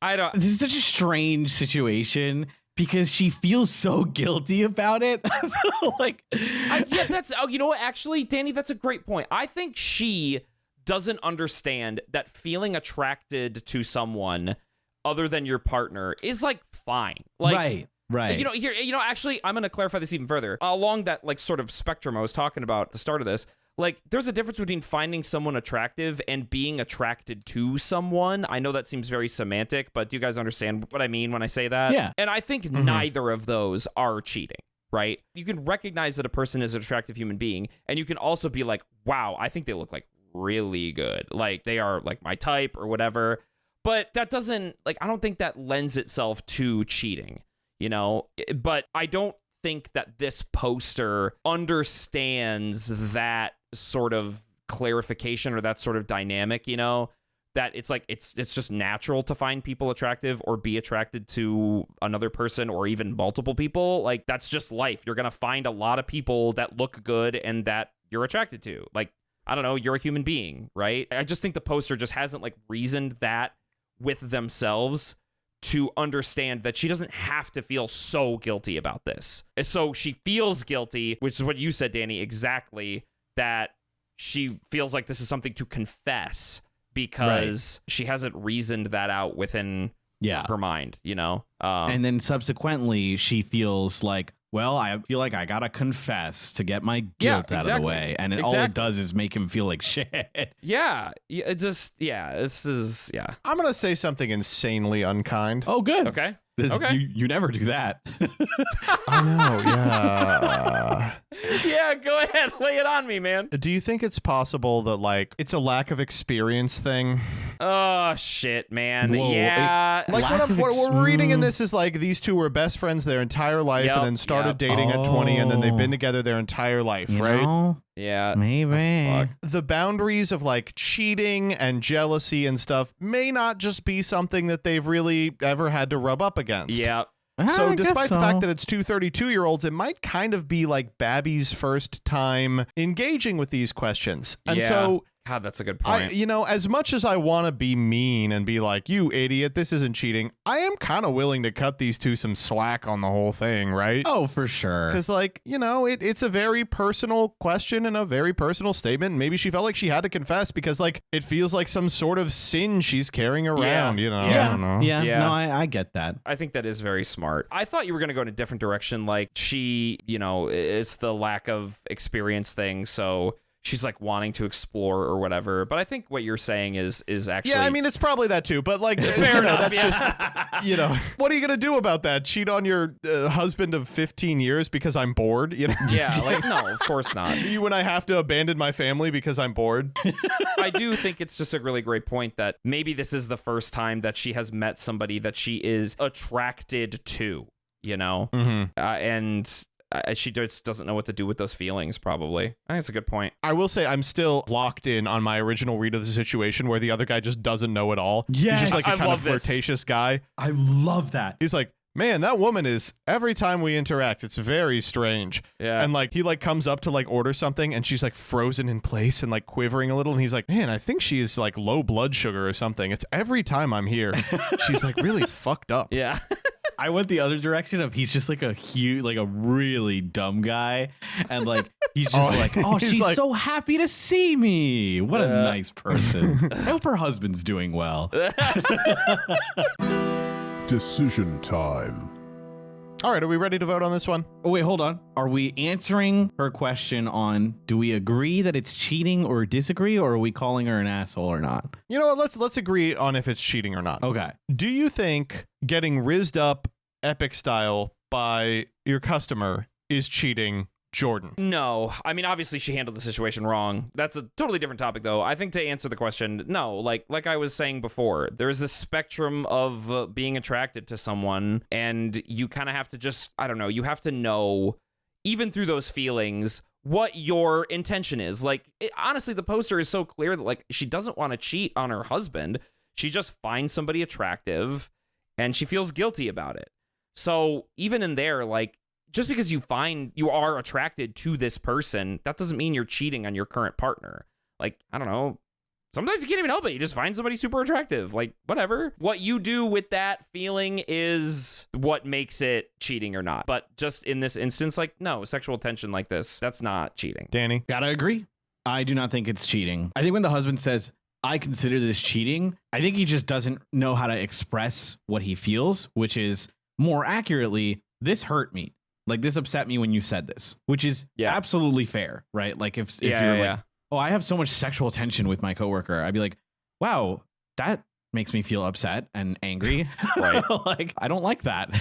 I don't. This is such a strange situation because she feels so guilty about it. So, like, Yeah, that's. Oh, you know what? Actually, Danny, that's a great point. I think she doesn't understand that feeling attracted to someone other than your partner is like fine. Like, right. Actually, I'm going to clarify this even further. Along that like sort of spectrum I was talking about at the start of this, like there's a difference between finding someone attractive and being attracted to someone. I know that seems very semantic, but do you guys understand what I mean when I say that? Yeah. And I think neither of those are cheating, right? You can recognize that a person is an attractive human being, and you can also be like, wow, I think they look like really good. Like they are like my type or whatever. But that doesn't, like, I don't think that lends itself to cheating, you know? But I don't think that this poster understands that sort of clarification or that sort of dynamic, you know? that it's like it's just natural to find people attractive or be attracted to another person or even multiple people. Like, that's just life. You're gonna find a lot of people that look good and that you're attracted to. Like, I don't know, you're a human being, right? I just think the poster just hasn't like reasoned that with themselves to understand that she doesn't have to feel so guilty about this. And so she feels guilty, which is what you said, Danny, exactly, that she feels like this is something to confess because she hasn't reasoned that out within her mind, you know? And then subsequently, she feels like, well, I feel like I gotta confess to get my guilt out of the way. And all it does is make him feel like shit. Yeah. This is. I'm going to say something insanely unkind. Oh, good. Okay. You never do that. I know, yeah. Yeah, go ahead. Lay it on me, man. Do you think it's possible that, like, it's a lack of experience thing? Oh, shit, man. Whoa, yeah. Like, what we're reading in this is, like, these two were best friends their entire life and then started dating at 20, and then they've been together their entire life, right? Know? Yeah. Maybe. The boundaries of, like, cheating and jealousy and stuff may not just be something that they've really ever had to rub up against. Yeah. So despite the fact that it's two 32-year-olds, it might kind of be like Babby's first time engaging with these questions. And so God, that's a good point. As much as I want to be mean and be like, you idiot, this isn't cheating, I am kind of willing to cut these two some slack on the whole thing, right? Oh, for sure. Because, like, it's a very personal question and a very personal statement. Maybe she felt like she had to confess because, like, it feels like some sort of sin she's carrying around, I don't know. Yeah. No, I get that. I think that is very smart. I thought you were going to go in a different direction. Like, she, it's the lack of experience thing. So she's like wanting to explore or whatever. But I think what you're saying is actually. Yeah, I mean, it's probably that too. But like, fair enough. That's just, what are you going to do about that? Cheat on your husband of 15 years because I'm bored? Yeah, like, no, of course not. When I have to abandon my family because I'm bored. I do think it's just a really great point that maybe this is the first time that she has met somebody that she is attracted to, Mm-hmm. And she just doesn't know what to do with those feelings, probably. I think it's a good point. I will say I'm still locked in on my original read of the situation where the other guy just doesn't know at all. Yes. He's just like a kind of this. flirtatious guy. I love that. He's like, man, that woman is, every time we interact, it's very strange. Yeah. And like, he like comes up to like order something and she's like frozen in place and like quivering a little. And he's like, man, I think she is like low blood sugar or something. It's every time I'm here. She's like really fucked up. Yeah. I went the other direction of he's just like a huge, like a really dumb guy. And like, he's just she's like, so happy to see me. What a nice person. I hope her husband's doing well. Decision time. All right, are we ready to vote on this one? Oh, wait, hold on. Are we answering her question on do we agree that it's cheating or disagree, or are we calling her an asshole or not? You know what? Let's agree on if it's cheating or not. Okay. Do you think getting rizzed up epic style by your customer is cheating, Jordan? No. I mean, obviously she handled the situation wrong. That's a totally different topic, though. I think to answer the question, no. Like I was saying before, there is this spectrum of being attracted to someone, and you kind of have to just, I don't know, you have to know, even through those feelings, what your intention is. Like, honestly, the poster is so clear that, like, she doesn't want to cheat on her husband. She just finds somebody attractive, and she feels guilty about it. So even in there, like, just because you are attracted to this person, that doesn't mean you're cheating on your current partner. Like, I don't know. Sometimes you can't even help it. You just find somebody super attractive. Like, whatever. What you do with that feeling is what makes it cheating or not. But just in this instance, like, no, sexual tension like this, that's not cheating. Danny? Gotta agree. I do not think it's cheating. I think when the husband says, I consider this cheating, I think he just doesn't know how to express what he feels, which is more accurately, this hurt me. Like, this upset me when you said this, which is absolutely fair, right? Like, if you're like, oh, I have so much sexual tension with my coworker, I'd be like, wow, that makes me feel upset and angry. Right. Like, I don't like that.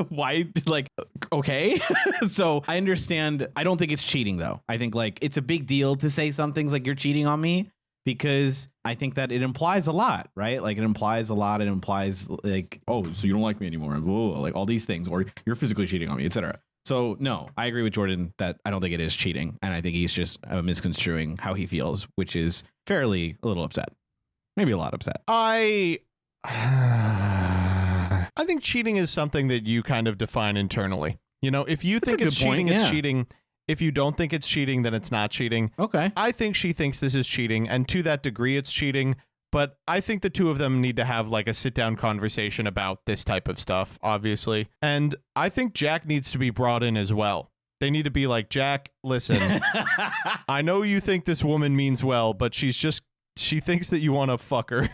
Why? Like, okay. So I understand. I don't think it's cheating, though. I think, like, it's a big deal to say some things like you're cheating on me, because I think that it implies a lot, right? Like, it implies a lot. It implies, like, oh, so you don't like me anymore, like all these things, or you're physically cheating on me, etc. So no, I agree with Jordan that I don't think it is cheating, and I think he's just misconstruing how he feels, which is fairly a little upset. Maybe a lot upset. I think cheating is something that you kind of define internally. You know, if you think a it's good point, cheating, it's yeah. cheating. If you don't think it's cheating, then it's not cheating. Okay. I think she thinks this is cheating, and to that degree, it's cheating. But I think the two of them need to have like a sit-down conversation about this type of stuff, obviously. And I think Jack needs to be brought in as well. They need to be like, Jack, listen, I know you think this woman means well, but she thinks that you want to fuck her.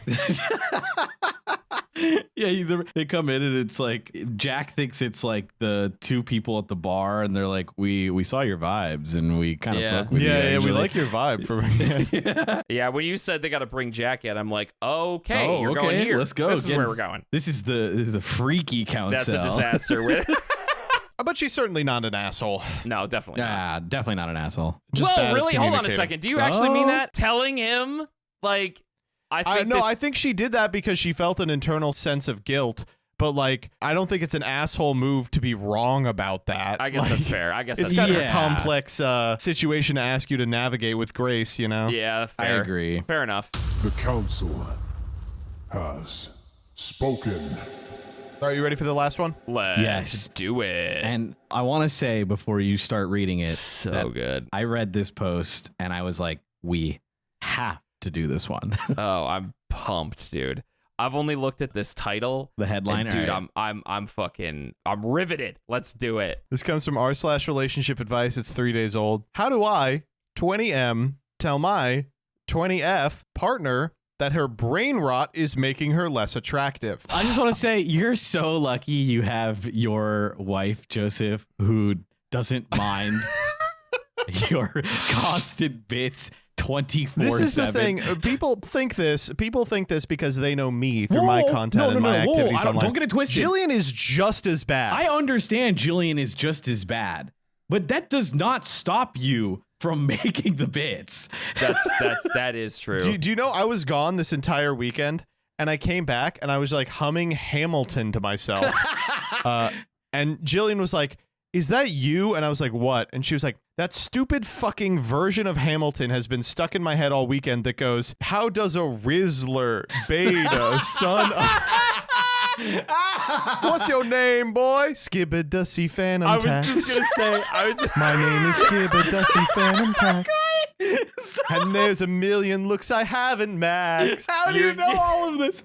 Yeah, they come in and it's like Jack thinks it's like the two people at the bar, and they're like, we saw your vibes and we kind of fuck with you. Yeah, we actually." like your vibe. Yeah, when you said they got to bring Jack in, I'm like, okay, you're going okay, here. let's go. This is Again, where we're going. This is the freaky council. That's a disaster. But she's certainly not an asshole. No, definitely not. Yeah, definitely not an asshole. Just bad Well, at really? Hold on a communicating. second. Do you actually mean Oh. that? Telling him, like, I think she did that because she felt an internal sense of guilt. But like, I don't think it's an asshole move to be wrong about that. I guess Like, that's fair. I guess It's that's kind fair. of a complex situation to ask you to navigate with grace, you know? Yeah, I fair. agree. Fair enough. The council has spoken. Are you ready for the last one? Let's Yes. do it. And I want to say before you start reading it, So that good. I read this post and I was like, we have to do this one. Oh, I'm pumped, dude. I've only looked at this title. The headline, and dude, all right. I'm riveted. Let's do it. This comes from r/relationship advice. It's 3 days old. How do I, 20M, tell my 20F partner that her brain rot is making her less attractive? I just want to say you're so lucky you have your wife, Joseph, who doesn't mind your constant bits 24/7. This is the thing. People think this because they know me through my content and my activities online. Don't get it twisted. Jillian is just as bad. I understand Jillian is just as bad, but that does not stop you from making the bits. That is true. Do you know I was gone this entire weekend and I came back and I was like humming Hamilton to myself. And Jillian was like, "Is that you?" And I was like, "What?" And she was like, "That stupid fucking version of Hamilton has been stuck in my head all weekend that goes, how does a Rizzler beta son of... What's your name, boy? Skibberdussy Phantom I was Tax. just gonna say. My name is Skibberdussy Phantom Tax. And there's a million looks I haven't maxed. How do you know all of this?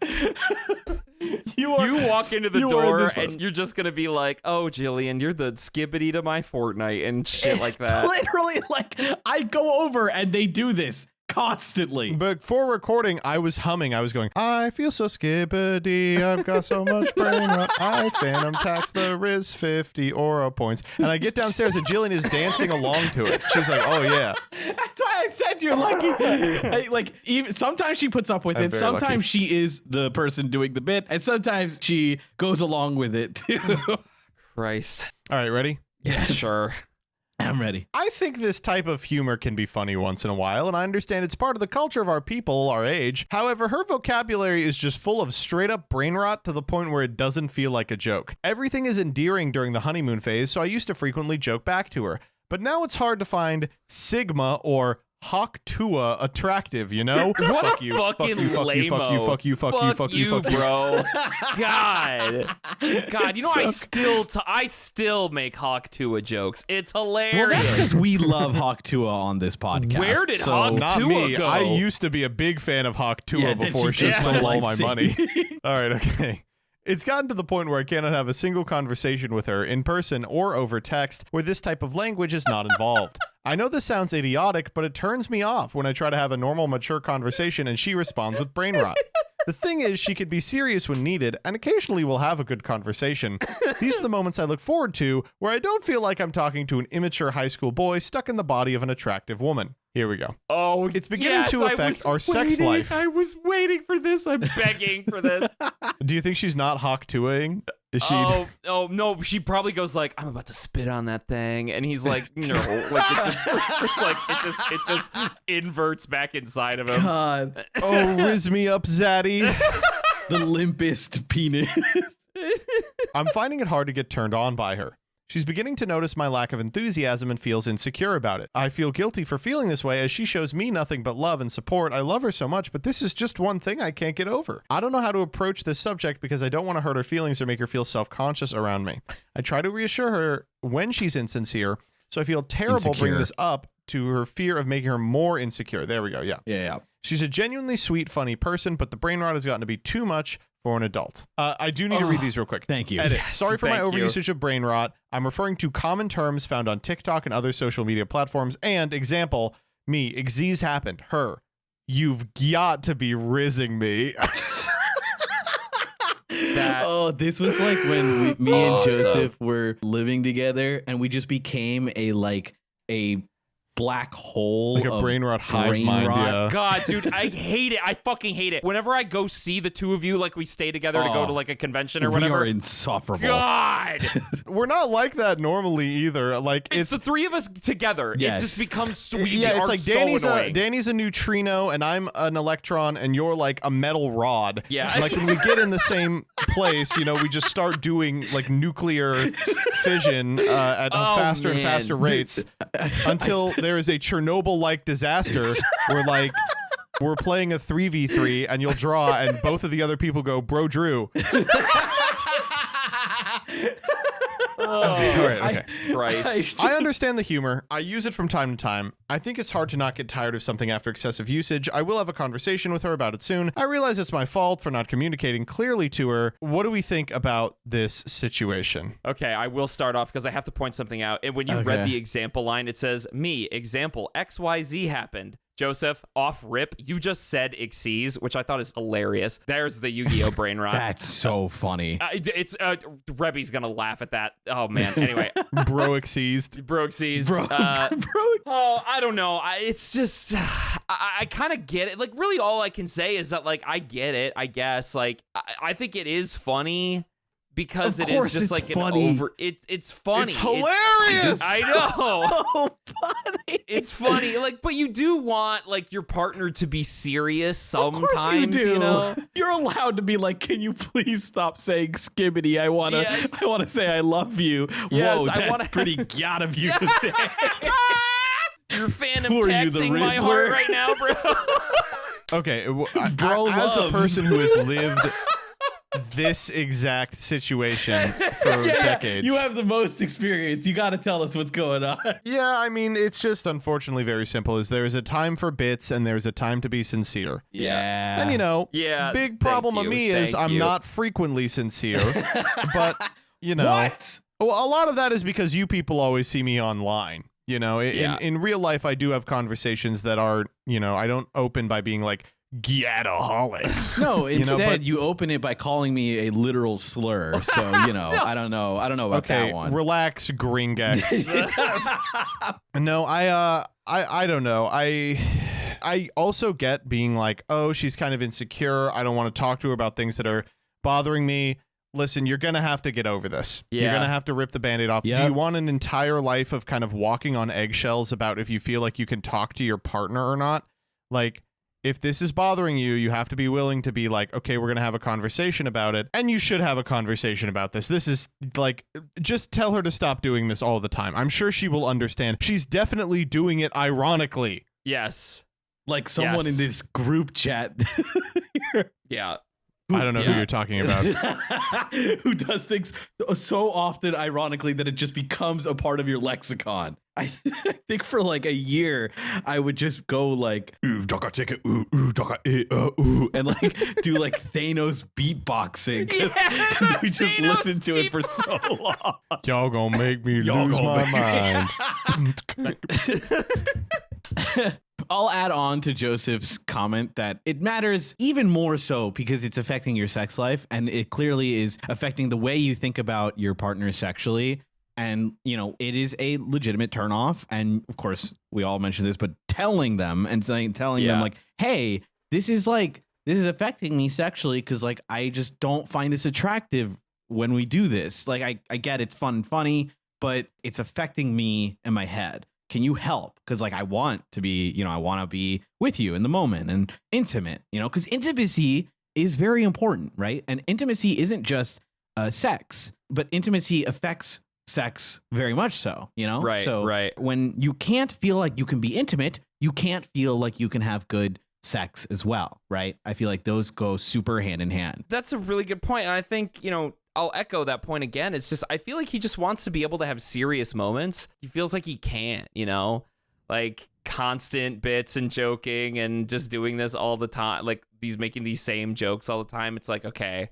You walk into the you are in door this and post. you're just gonna be like, "Oh, Jillian, you're the skibbity to my Fortnite," and shit like that. Literally, like I go over and they do this constantly. But for recording, I was humming. I was going, I feel so skibbity. I've got so much brain rot. I phantom tax the Riz 50 aura points. And I get downstairs and Jillian is dancing along to it. She's like, oh, yeah. That's why I said you're lucky. Like even sometimes she puts up with I'm it. very Sometimes lucky. she is the person doing the bit, and sometimes she goes along with it too. Christ. All right, ready? Yes, Sure. I'm ready. I think this type of humor can be funny once in a while, and I understand it's part of the culture of our people, our age. However, her vocabulary is just full of straight up brain rot to the point where it doesn't feel like a joke. Everything is endearing during the honeymoon phase, so I used to frequently joke back to her. But now it's hard to find Sigma or Hawk Tua attractive, you know? What Fuck a you, fucking fuck you, fuck you, fuck you, fuck you, fuck you, fuck you, fuck you. bro. God, you know I still make Hawk Tua jokes. It's hilarious. Well, that's because we love Hawk Tua on this podcast. Where did so Hawk Not Tua me. go? I used to be a big fan of Hawk Tua Yeah, then before she she did stole my all my life money. saving. All right, okay. It's gotten to the point where I cannot have a single conversation with her in person or over text where this type of language is not involved. I know this sounds idiotic, but it turns me off when I try to have a normal, mature conversation and she responds with brain rot. The thing is, she could be serious when needed, and occasionally we'll have a good conversation. These are the moments I look forward to, where I don't feel like I'm talking to an immature high school boy stuck in the body of an attractive woman. Here we go. Oh, It's beginning yes, to I affect was our sex waiting. life. I was waiting for this. I'm begging for this. Do you think she's not Hawk Tuaing? Is she? Oh no, she probably goes like, "I'm about to spit on that thing," and he's like, "No," like it just inverts back inside of him. God, Oh, riz me up, Zaddy. the limpest penis. I'm finding it hard to get turned on by her. She's beginning to notice my lack of enthusiasm and feels insecure about it. I feel guilty for feeling this way as she shows me nothing but love and support. I love her so much, but this is just one thing I can't get over. I don't know how to approach this subject because I don't want to hurt her feelings or make her feel self-conscious around me. I try to reassure her when she's insincere, so I feel terrible bringing this up to her fear of making her more insecure. There we go. Yeah. She's a genuinely sweet, funny person, but the brain rot has gotten to be too much for an adult. I do need to read these real quick. Thank you. Edit. Yes, Sorry for my thank you. overusage of brain rot. I'm referring to common terms found on TikTok and other social media platforms. And example, me, Exile happened. Her, you've got to be rizzing me. Oh, this was like when me and Joseph were living together, and we just became a black hole, Like a brain rot hive mind, yeah. God, dude, I hate it. I fucking hate it. Whenever I go see the two of you, like we stay together to go to like a convention or whatever. We are insufferable. God, We're not like that normally either. Like it's the three of us together. Yes. It just becomes sweet. Yeah, it's like Danny's so Danny's a neutrino and I'm an electron and you're like a metal rod. Yeah. Like when we get in the same place, you know, we just start doing like nuclear fission at faster and faster rates until there is a Chernobyl-like disaster where like we're playing a 3v3 and you'll draw and both of the other people go, bro, Drew. All right, okay. Christ. I understand the humor. I use it from time to time. I think it's hard to not get tired of something after excessive usage. I will have a conversation with her about it soon. I realize it's my fault for not communicating clearly to her. What do we think about this situation? Okay, I will start off because I have to point something out. And when you read the example line, it says, me, example, XYZ happened. Joseph, off rip, you just said Xyz, which I thought is hilarious. There's the Yu-Gi-Oh! Brain rot. That's so funny. It's Rebby's gonna laugh at that. Oh man. Anyway, Bro exceased. bro Xyz. Bro. Oh, I don't know. It's just I kind of get it. Like, really, all I can say is that like I get it. I guess like I think it is funny. Because Of it is course just it's like funny. an over. It's funny. It's hilarious. I know. So funny. It's funny, like, but you do want like your partner to be serious sometimes. Of course you do. You know, You're allowed to be like, can you please stop saying skibbity? I wanna say I love you. Yes, Whoa, I that's wanna- pretty GYATT of you to say. you're phantom Who are you, the taxing my Rizzler? heart right now, bro. Okay, Bro as a loves. person who has lived this exact situation for decades. You have the most experience. You got to tell us what's going on. Yeah, I mean, it's just unfortunately very simple. Is there is a time for bits and there's a time to be sincere. Yeah. And you know, Yeah, big problem of you, me is thank I'm you. not frequently sincere. But you know, What? well, a lot of that is because you people always see me online. You know, Yeah. in real life, I do have conversations that are, you know, I don't open by being like GYATTaholics. No, instead but- you open it by calling me a literal slur. So, you know, I don't know about Okay, that one. relax, Gringex. No, I don't know. I also get being like, oh, she's kind of insecure. I don't want to talk to her about things that are bothering me. Listen, you're going to have to get over this. You're Yeah. going to have to rip the Band-Aid off. Yep. Do you want an entire life of kind of walking on eggshells about if you feel like you can talk to your partner or not? Like, if this is bothering you, you have to be willing to be like, okay, we're going to have a conversation about it. And you should have a conversation about this. This is like, just tell her to stop doing this all the time. I'm sure she will understand. She's definitely doing it ironically. Yes. Like someone Yes. in this group chat Yeah. I don't know who Yeah. you're talking about. who does things so often ironically that it just becomes a part of your lexicon. I think for like a year I would just go like ooh daka chicka ooh daka ooh and like do like Thanos beatboxing because we just Thanos listened to it for so long. Y'all gonna make me Y'all lose gonna my make- mind. I'll add on to Joseph's comment that it matters even more so because it's affecting your sex life and it clearly is affecting the way you think about your partner sexually. And, you know, it is a legitimate turnoff. And of course, we all mentioned this, but telling them and telling them like, hey, this is affecting me sexually because like I just don't find this attractive when we do this. Like I get it's fun and funny, but it's affecting me in my head. Can you help? Because like I want to be, you know, I want to be with you in the moment and intimate, you know, because intimacy is very important, right? And intimacy isn't just sex, but intimacy affects sex very much so, you know? Right, So right. when you can't feel like you can be intimate, you can't feel like you can have good sex as well, right? I feel like those go super hand in hand. That's a really good point. And I think, I'll echo that point again. It's just, I feel like he just wants to be able to have serious moments. He feels like he can't, like constant bits and joking and just doing this all the time. Like he's making these same jokes all the time. It's like, okay,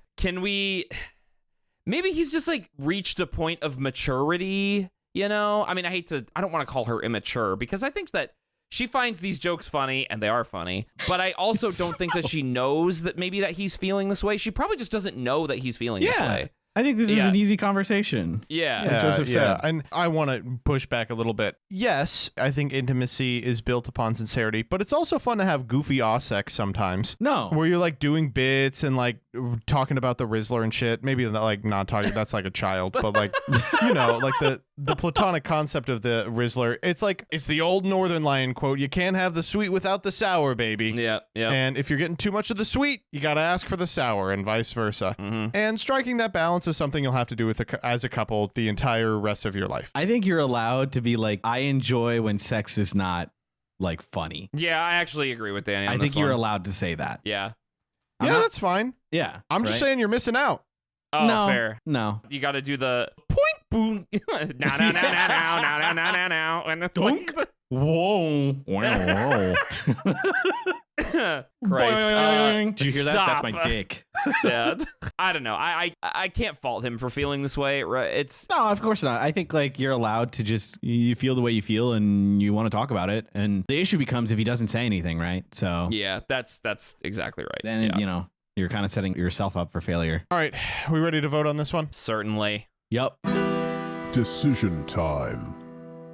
maybe he's just like reached a point of maturity, I mean, I don't want to call her immature because I think that she finds these jokes funny and they are funny, but I also don't think that she knows that maybe that he's feeling this way. She probably just doesn't know that he's feeling this way. I think this is an easy conversation. Yeah. Like Joseph said. And I want to push back a little bit. Yes, I think intimacy is built upon sincerity, but it's also fun to have goofy aw sex sometimes. No. Where you're like doing bits and like talking about the Rizzler and shit. Maybe like not talking, that's like a child, but like, like the platonic concept of the Rizzler. It's like, it's the old Northern Lion quote, you can't have the sweet without the sour, baby. Yeah. And if you're getting too much of the sweet, you got to ask for the sour and vice versa. Mm-hmm. And striking that balance is something you'll have to do with as a couple the entire rest of your life. I think you're allowed to be like, I enjoy when sex is not like funny. Yeah, I actually agree with Danny on I this think you're one. allowed to say that. Yeah. That's fine. Yeah. I'm just saying you're missing out. Oh, no, fair. No. You got to do the point boom. now. And it's Dunk. like, Whoa. Christ. Did you hear that? Stop. That's my dick. Yeah. I don't know. I can't fault him for feeling this way. Right? It's No, of course not. I think like you're allowed to just, you feel the way you feel and you want to talk about it. And the issue becomes if he doesn't say anything, right? So yeah, that's exactly right. then, Yeah. you're kind of setting yourself up for failure. All right. We ready to vote on this one? Certainly. Yep. Decision time.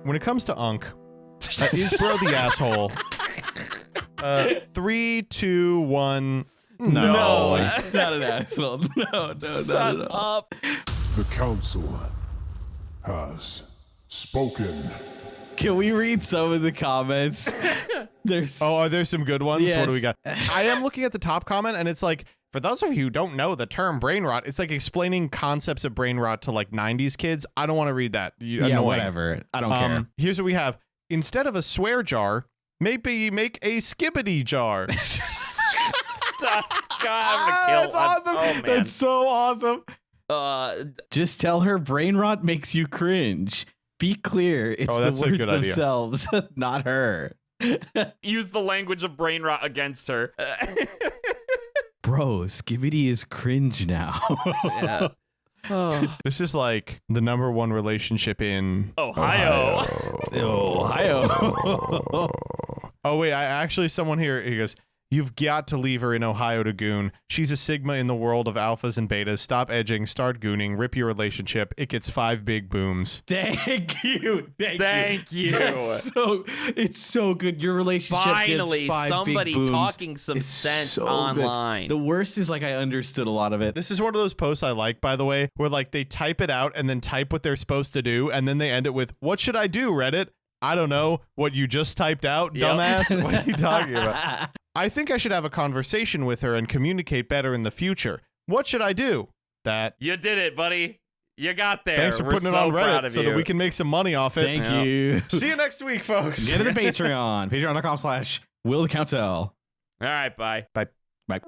When it comes to Unk, is bro the asshole? 3, 2, 1. No, it's not an asshole. No, Shut not at all. up. The council has spoken. Can we read some of the comments? There's Oh, are there some good ones? What Yes. do we got? I am looking at the top comment, and it's like, for those of you who don't know the term brain rot, it's like explaining concepts of brain rot to like 90s kids. I don't want to read that. Annoying. whatever. I don't care. Here's what we have. Instead of a swear jar, maybe make a skibbity jar. Stop. God, I'm gonna kill. That's awesome. Oh, man. That's so awesome. Just tell her brain rot makes you cringe. Be clear. It's that's the a words good idea. themselves, not her. Use the language of brain rot against her. Bro, Skibbity is cringe now. Yeah. Oh. This is like the #1 relationship in Ohio. Ohio. Oh, wait. Someone here, he goes, you've got to leave her in Ohio to goon. She's a Sigma in the world of alphas and betas. Stop edging, start gooning, rip your relationship. It gets 5 big booms. Thank you. Thank you. It's so good. Your relationship Finally, gets 5 somebody big booms. talking some It's sense so good. online. The worst is like I understood a lot of it. This is one of those posts I like, by the way, where like they type it out and then type what they're supposed to do. And then they end it with, what should I do, Reddit? I don't know. What you just typed out, Yep. dumbass? What are you talking about? I think I should have a conversation with her and communicate better in the future. What should I do? That. You did it, buddy. You got there. Thanks for We're putting it so on proud Reddit of so you. that we can make some money off it. Thank you. See you next week, folks. Get to the Patreon. Patreon.com/WillTheCouncil. All right, bye. Bye. Bye.